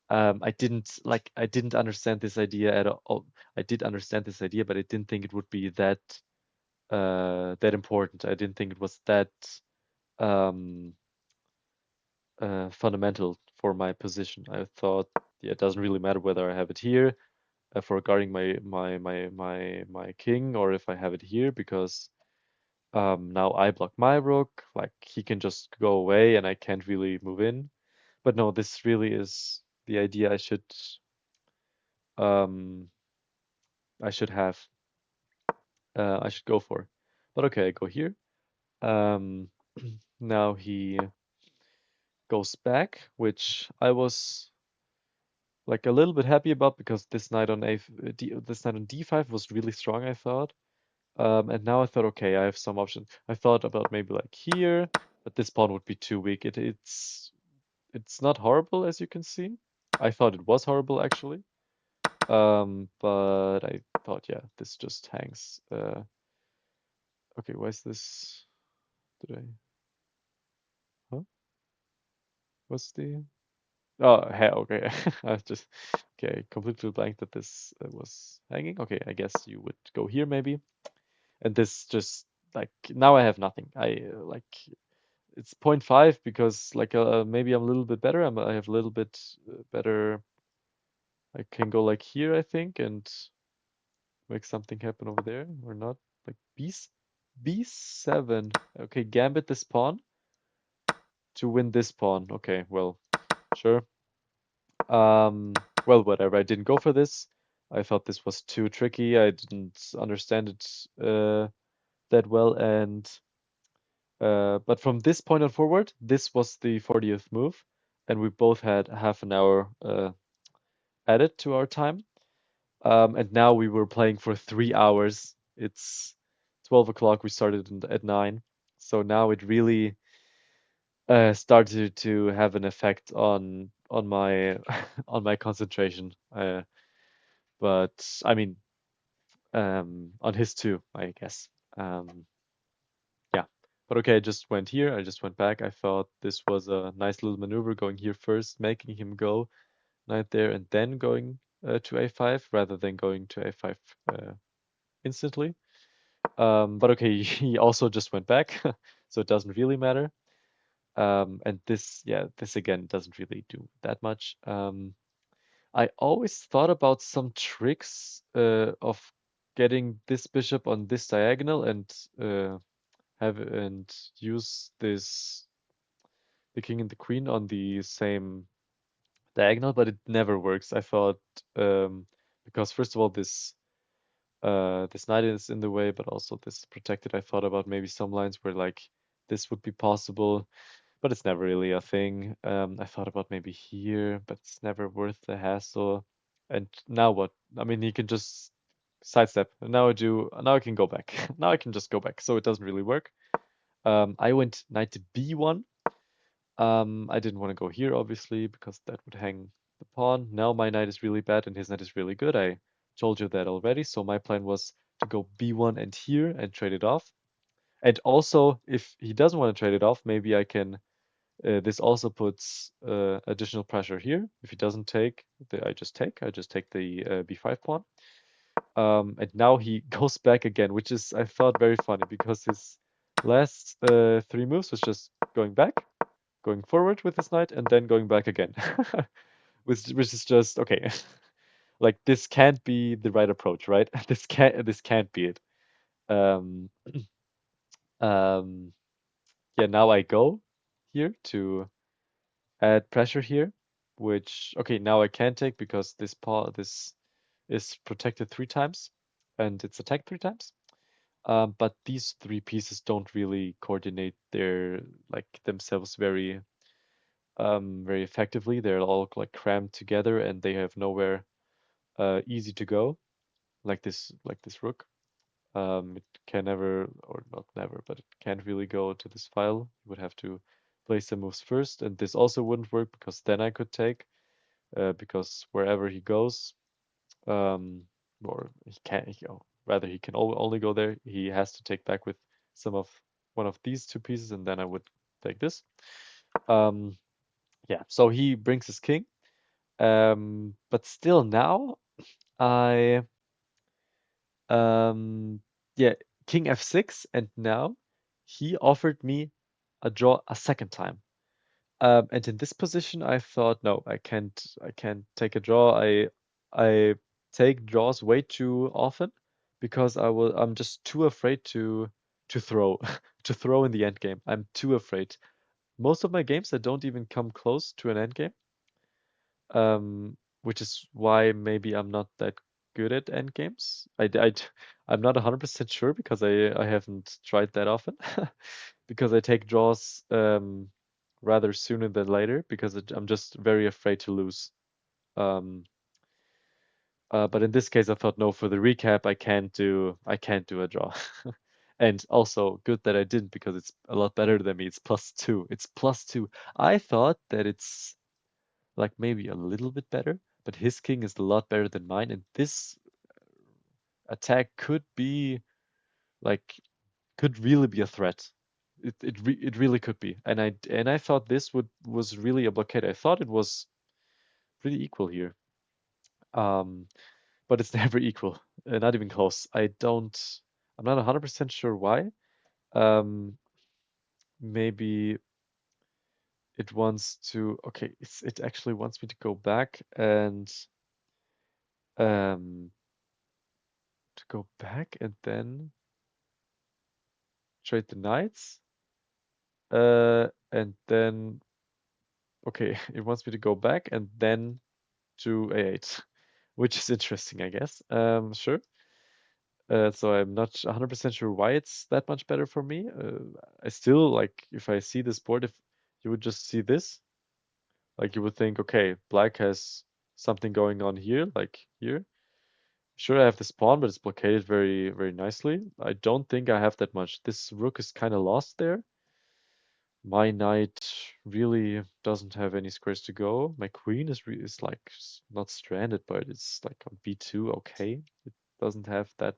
I didn't understand this idea at all. I did understand this idea, but I didn't think it would be that important. I didn't think it was that um, fundamental for my position. I thought, yeah, it doesn't really matter whether I have it here for guarding my king or if I have it here because now I block my rook. Like he can just go away and I can't really move in. But no, this really is the idea um, I should have I should go for. But okay, I go here. Um, now he goes back, which I was like a little bit happy about because this knight on d5 was really strong, I thought. And now I thought, okay, I have some options. I thought about maybe like here, but this pawn would be too weak. It's not horrible as you can see. I thought it was horrible actually. But I thought, yeah, this just hangs. Okay, why is this? Did I? Huh? What's the? Oh, okay. I was just okay. Completely blank that this was hanging. Okay, I guess you would go here maybe. And this just like now I have nothing. I like it's point 0.5 because like maybe I'm a little bit better. I have a little bit better. I can go like here, I think, and make something happen over there or not. Like b7. Okay, gambit this pawn to win this pawn. Okay, well, sure. Well, whatever. I didn't go for this. I thought this was too tricky. I didn't understand it that well, and but from this point on forward, this was the 40th move, and we both had half an hour added to our time. And now we were playing for 3 hours. It's 12 o'clock. We started at 9, so now it really started to have an effect on my on my concentration. But I mean, on his too, I guess. Um, yeah. But okay, I just went here. I just went back. I thought this was a nice little maneuver going here first, making him go knight there, and then going to a5 rather than going to a5 instantly. But okay, he also just went back, so it doesn't really matter. And this, yeah, this again doesn't really do that much. I always thought about some tricks of getting this bishop on this diagonal and use this the king and the queen on the same diagonal, but it never works. I thought because first of all this knight is in the way, but also this is protected. I thought about maybe some lines where like this would be possible, but it's never really a thing. I thought about maybe here, but it's never worth the hassle. And now what? I mean, he can just sidestep. And now I can go back. Now I can just go back. So it doesn't really work. I went knight to b1. I didn't want to go here, obviously, because that would hang the pawn. Now my knight is really bad and his knight is really good. I told you that already. So my plan was to go b1 and here and trade it off. And also, if he doesn't want to trade it off, maybe I can This also puts additional pressure here. If he doesn't take, I just take. I just take the b5 pawn. And now he goes back again, which is, I thought, very funny because his last three moves was just going back, going forward with his knight, and then going back again, which is just okay. Like this can't be the right approach, right? This can't be it. Um, um, yeah, now I go here to add pressure here, which okay, now I can take because this is protected three times and it's attacked three times. But these three pieces don't really coordinate their like themselves very effectively. They're all like crammed together and they have nowhere easy to go, like this rook. It can never, or not never, but it can't really go to this file. You would have to place the moves first, and this also wouldn't work because then I could take, because wherever he goes, um, or he can't, rather he can only go there. He has to take back with some of one of these two pieces, and then I would take this. Um, yeah, so he brings his king. But still now I Um, yeah, King f6, and now he offered me a draw a second time. And in this position, I thought, no, I can't take a draw. I take draws way too often because I'm just too afraid to throw to throw in the end game. I'm too afraid. Most of my games, I don't even come close to an end game, which is why maybe I'm not that good at end games. I'm not 100% sure because I haven't tried that often because I take draws rather sooner than later because I'm just very afraid to lose. Um, but in this case, I thought, no, for the recap, I can't do a draw. And also good that I didn't because it's a lot better than me. It's +2. It's +2. I thought that it's like maybe a little bit better, but his king is a lot better than mine, and this attack like could really be a threat. It really could be, and I thought this was really a blockade. I thought it was pretty equal here, um, but it's never equal, not even close. I'm not 100% sure why. Um, maybe it wants to. Okay, it actually wants me to go back and um then trade the knights. And then, okay, it wants me to go back and then to A8, which is interesting, I guess. Sure. So I'm not 100% sure why it's that much better for me. I still like if I see this board, if you would just see this, like you would think, okay, black has something going on here, like here. Sure, I have this pawn, but it's blockaded very, very nicely. I don't think I have that much. This rook is kind of lost there. My knight really doesn't have any squares to go. My queen is like not stranded, but it's like on b2. Okay, it doesn't have that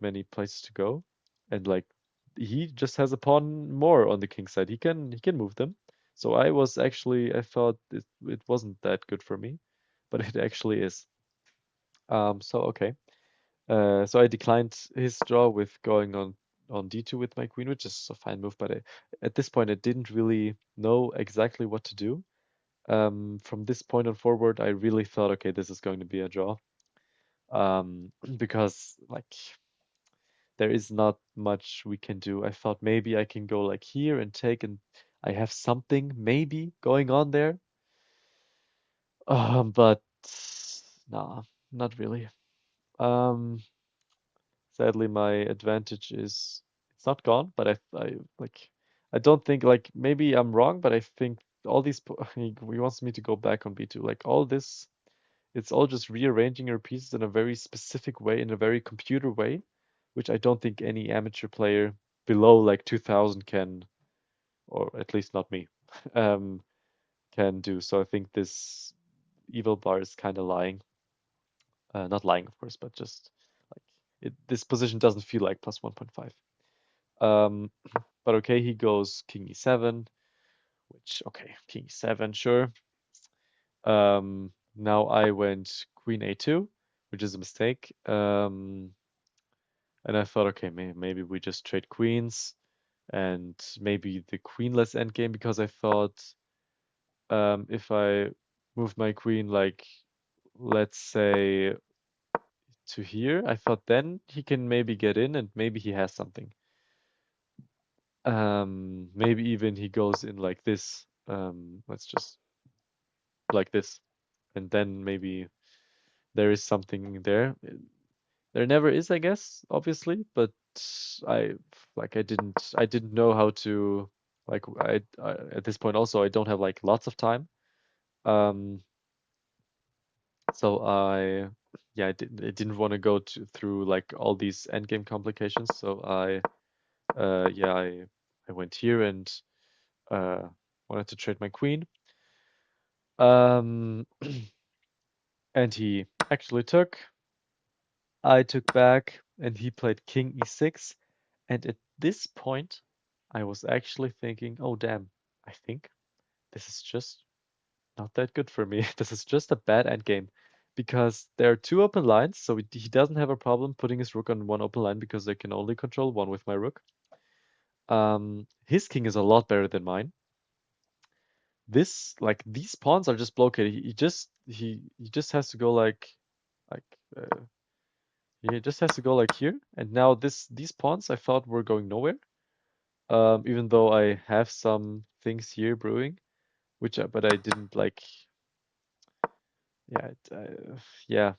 many places to go, and like he just has a pawn more on the king side. He can move them. So I thought it wasn't that good for me, but it actually is. So okay. So I declined his draw with going on d2 with my queen, which is a fine move, but at this point I didn't really know exactly what to do. From this point on forward, I really thought, okay, this is going to be a draw, because like there is not much we can do. I thought maybe I can go like here and take, and I have something maybe going on there, but nah, not really. Um, Sadly, my advantage is it's not gone, but I like I don't think like maybe I'm wrong, but I think all these he wants me to go back on b2. Like all this, it's all just rearranging your pieces in a very specific way, in a very computer way, which I don't think any amateur player below like 2000 can, or at least not me, um, can do. So I think this evil bar is kind of lying. Not lying, of course, but just like this position doesn't feel like plus 1.5. Um, but okay, he goes king e7, which okay, king e7, sure. Now I went queen a2, which is a mistake. And I thought, okay, maybe we just trade queens and maybe the queenless endgame because I thought if I moved my queen like let's say to here, I thought then he can maybe get in and maybe he has something. Maybe even he goes in like this. Let's just like this, and then maybe there is something there. There never is, I guess, obviously, but I I didn't know how to like I at this point also I don't have like lots of time. Um, so I didn't want to go through like all these endgame complications. So I went here and uh wanted to trade my queen. Um, and he actually took. I took back, and he played king e6. And at this point, I was actually thinking, oh damn, I think this is just not that good for me. This is just a bad endgame because there are two open lines, so he doesn't have a problem putting his rook on one open line because I can only control one with my rook. His king is a lot better than mine. This like these pawns are just blockaded. He just has to go like uh, he just has to go like here. And now these pawns I thought were going nowhere. Even though I have some things here brewing, but I didn't like. Yeah, yeah.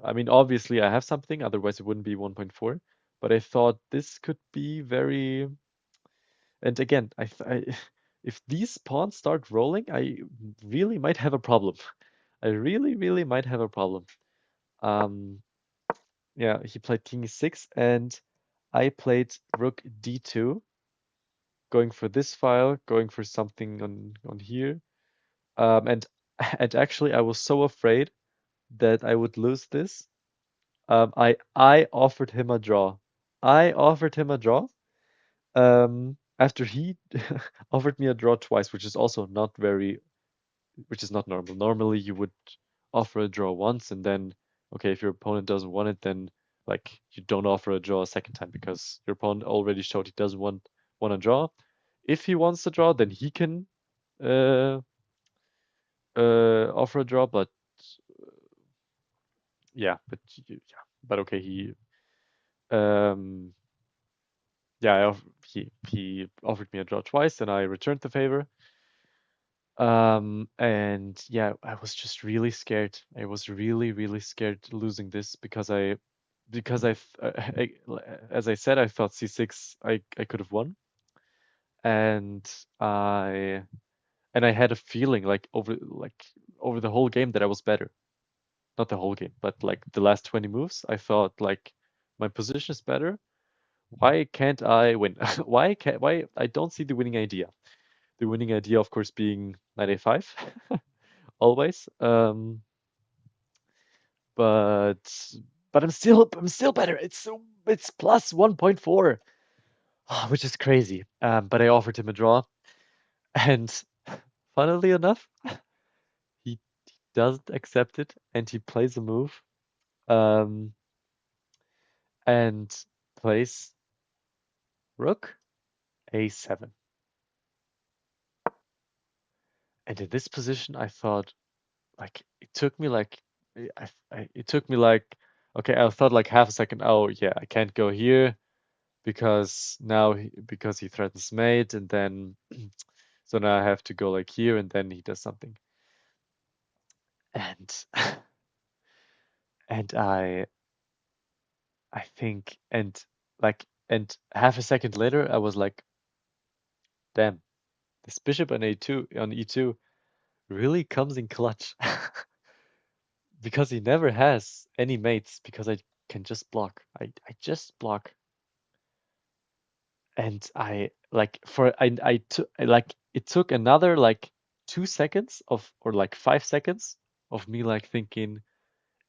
I mean, obviously I have something, otherwise it wouldn't be 1.4. But I thought this could be very. And again, if these pawns start rolling, I really might have a problem. I really, really might have a problem. Um, yeah, he played king e6, and I played rook d2, going for this file, going for something on here. And and actually, I was so afraid that I would lose this. I offered him a draw. I offered him a draw. After he offered me a draw twice, which is not normal. Normally, you would offer a draw once, and then okay, if your opponent doesn't want it, then like you don't offer a draw a second time because your opponent already showed he doesn't want a draw. If he wants a draw, then he can uh, offer a draw, but yeah, but okay, um, yeah, he offered me a draw twice, and I returned the favor. And yeah, I was just really scared. I was really, really scared losing this because as I said, I thought c6 I could have won, and I I had a feeling over the whole game that I was better. Not the whole game, but like the last 20 moves, I thought like my position is better. Why can't I win? Why I don't see the winning idea. The winning idea, of course, being knight a5 always. But I'm still better. It's plus 1.4, which is crazy. But I offered him a draw, and funnily enough, he doesn't accept it, and he plays a move, um, and plays rook a7. And in this position, I thought like it took me like it took me like okay, I thought like half a second. Oh yeah, I can't go here because because he threatens mate, and then so now I have to go like here, and then he does something, and and I think and half a second later I was like, damn, this bishop on e2 really comes in clutch because he never has any mates because I can just block. I just block. And I like for I took like it took another like 2 seconds of or like 5 seconds of me like thinking,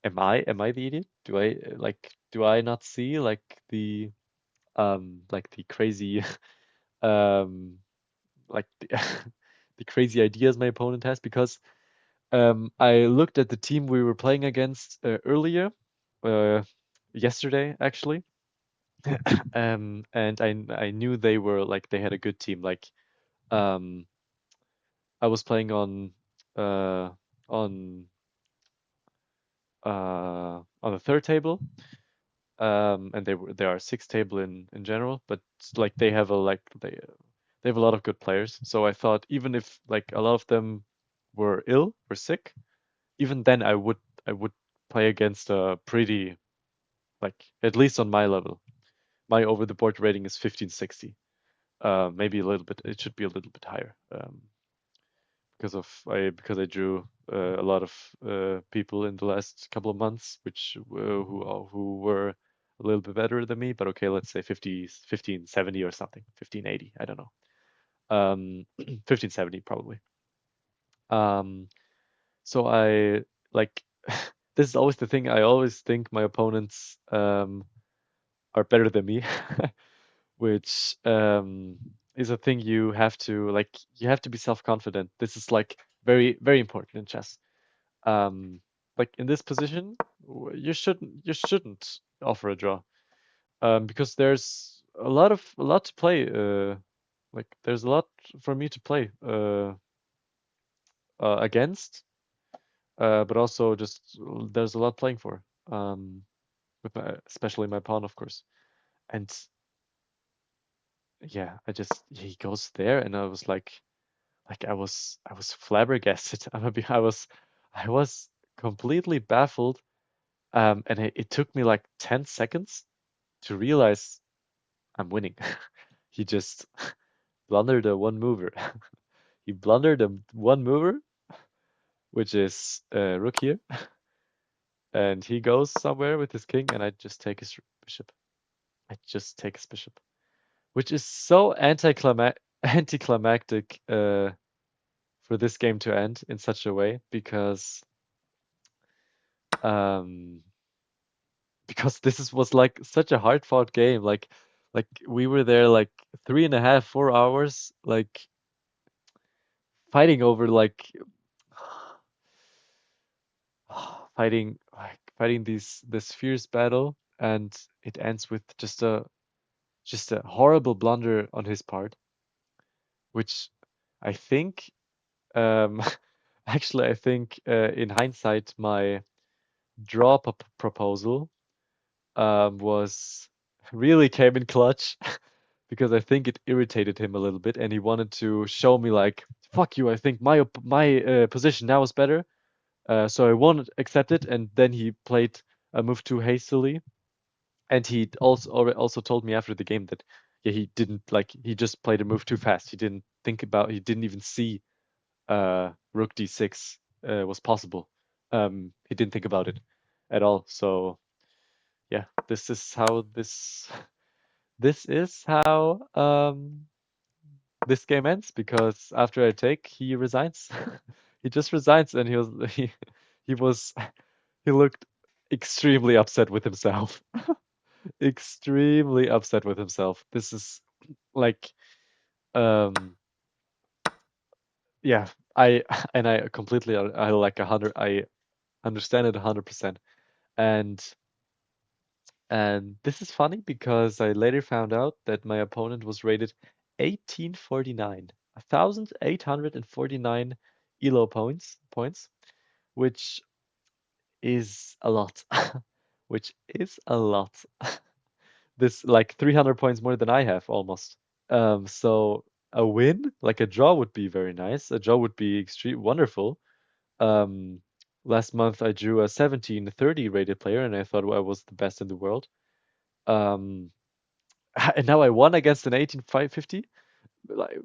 am I the idiot? Do I not see like the crazy um, like the crazy ideas my opponent has because I looked at the team we were playing against earlier, uh, yesterday actually, and I knew they were like they had a good team. Like um, I was playing uh, on on the third table, and they are sixth table in general, but like they have a like they have a lot of good players. So I thought even if like a lot of them were ill or sick, even then I would play against a pretty like at least on my level. My over the board rating is 1560. Maybe a little bit. It should be a little bit higher. Because I drew a lot of people in the last couple of months, which who were a little bit better than me. But okay, let's say 50, 1570 or something, 1580. I don't know. 1570 probably. Um, so I like this is always the thing. I always think my opponents are better than me, which is a thing you have to like. You have to be self-confident. This is like very important in chess. Um, like in this position, you shouldn't offer a draw, because there's a lot to play. Like there's a lot for me to play against, but also just there's a lot playing for. Especially my pawn, of course. And yeah, he goes there, and I was like I was flabbergasted. I was completely baffled. And it took me like 10 seconds to realize I'm winning. He just blundered a one mover. He blundered a one mover, which is rook here, and he goes somewhere with his king, and I just take his bishop. I just take his bishop, which is so anticlimactic for this game to end in such a way um, because was like such a hard fought game. Like we were there like 3.5, 4 hours, like fighting over like fighting this fierce battle, and it ends with just a horrible blunder on his part, which I think um actually I think in hindsight my draw proposal was really came in clutch because I think it irritated him a little bit, and he wanted to show me like, "Fuck you! I think my position now is better." So I won't accept it, and then he played a move too hastily, and he also told me after the game that yeah he didn't like he just played a move too fast. He didn't even see rook d6 was possible. He didn't think about it at all. So yeah, this is how this game ends, because after I take, he resigns. He just resigns, and he was he looked extremely upset with himself. Extremely upset with himself. This is like um yeah, I and I completely I like 100 I understand it 100%. And this is funny because I later found out that my opponent was rated 1849, 1849 elo points, which is a lot. Which is a lot. This like 300 points more than I have almost. So a win, like a draw would be very nice. A draw would be extreme wonderful. Um, Last month I drew a 1730 rated player, and I thought I was the best in the world. Um, and now I won against an 18550. Like,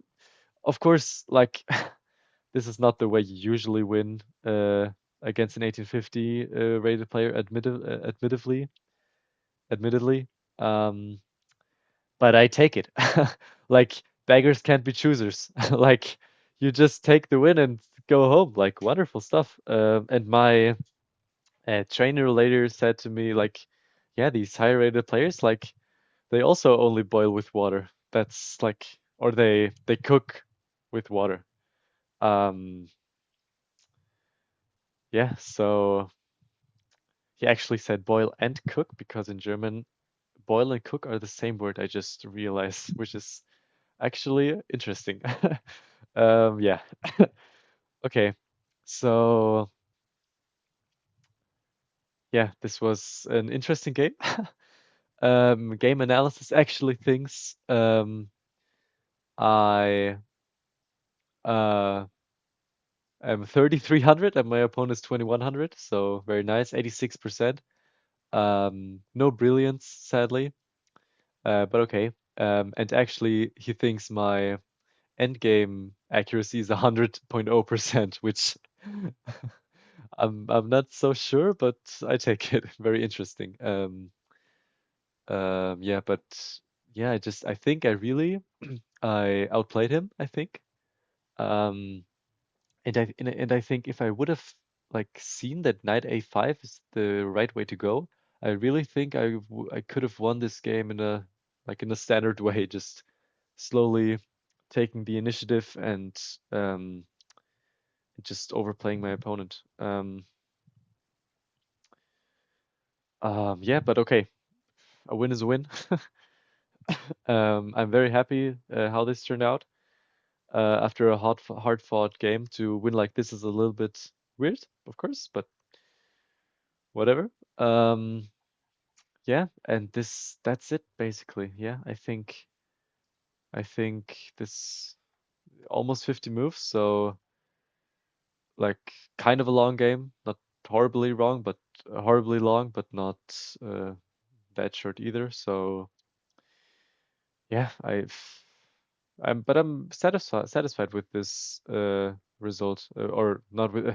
of course, like this is not the way you usually win against an 1850 rated player, admittedly. Um, but I take it. Like beggars can't be choosers. Like you just take the win and go home. Like wonderful stuff. And my trainer later said to me like, yeah, these higher rated players like they also only boil with water. That's like or they cook with water. Um, yeah, so he actually said boil and cook because in German, boil and cook are the same word. I just realized, which is actually interesting. Yeah. Okay. So yeah, this was an interesting game. Game analysis actually thinks I uh am 3,300 and my opponent's 2,100, so very nice, 86%. No brilliance, sadly, but okay. And actually, he thinks my endgame accuracy is 100.0%, which I'm not so sure, but I take it. Very interesting. Yeah, but yeah, I think I really I outplayed him, I think. Um, and I think if I would have like seen that knight a5 is the right way to go, I really think I could have won this game in a in a standard way, just slowly taking the initiative and just overplaying my opponent. Yeah, but okay, a win is a win. I'm very happy how this turned out. After a hard-fought game, to win like this is a little bit weird, of course, but whatever. Um, yeah, and that's it basically. Yeah, I think this almost 50 moves, so like kind of a long game, not horribly wrong, but horribly long, but not uh, that short either. So yeah, I'm satisfied with this result, or not with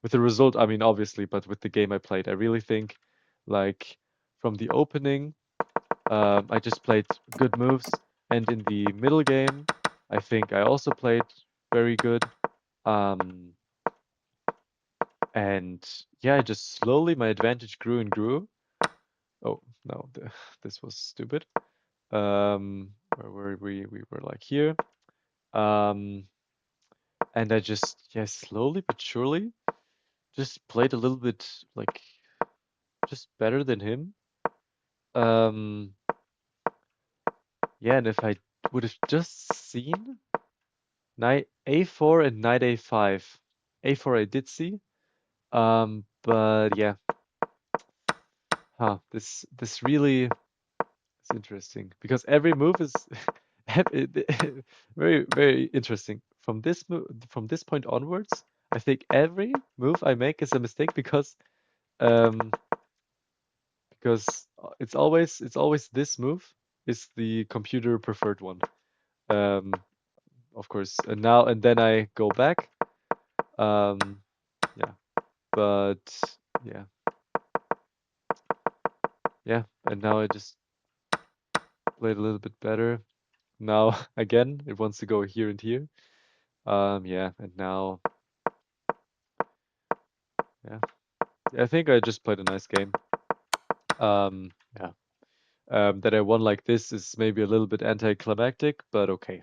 with the result. I mean, obviously, but with the game I played, I really think like from the opening, I just played good moves, and in the middle game, I think I also played very good. Um, and yeah, just slowly my advantage grew and grew. Oh no, this was stupid. Where were we? We were like here. Um, and I just, yeah, slowly but surely just played a little bit like just better than him. Um, yeah, and if I would have just seen knight a4 and knight a5, a4 I did see. But yeah, this really is interesting because every move is very very interesting. From this point onwards, I think every move I make is a mistake um it's always this move is the computer preferred one. Um, of course, and then I go back. Um, yeah, but yeah, yeah, and now I just played a little bit better. Now again, it wants to go here and here. Yeah, and now, yeah, I think I just played a nice game. Yeah. That I won like this is maybe a little bit anticlimactic, but okay,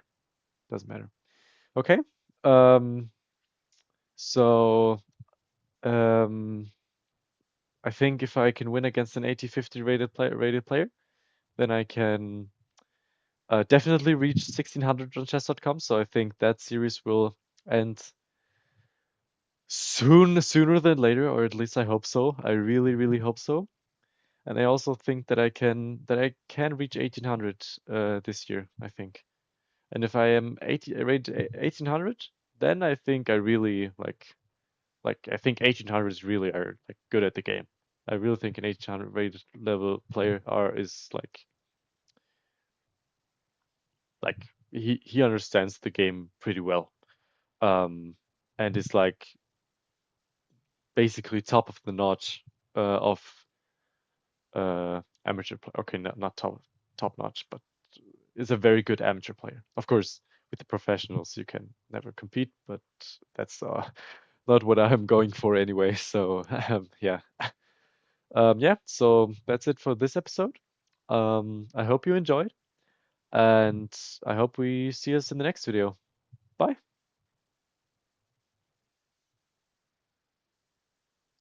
doesn't matter. Okay. Um, so um, I think if I can win against an 80-50 rated player, then I can definitely reach 1600 on chess.com. So I think that series will end sooner than later, or at least I hope so. I really, really hope so. And I also think that I can reach 1800 this year, I think. And if I am 1800, then I think I really like I think 1800 is really are like good at the game. I really think an 1800 rated level player are is like he understands the game pretty well. Um, and is like basically top of the notch of amateur play. Okay, not top notch, but is a very good amateur player. Of course, with the professionals you can never compete, but that's not what I'm going for anyway. So yeah, yeah. So that's it for this episode. I hope you enjoyed. And I hope we see us in the next video. Bye.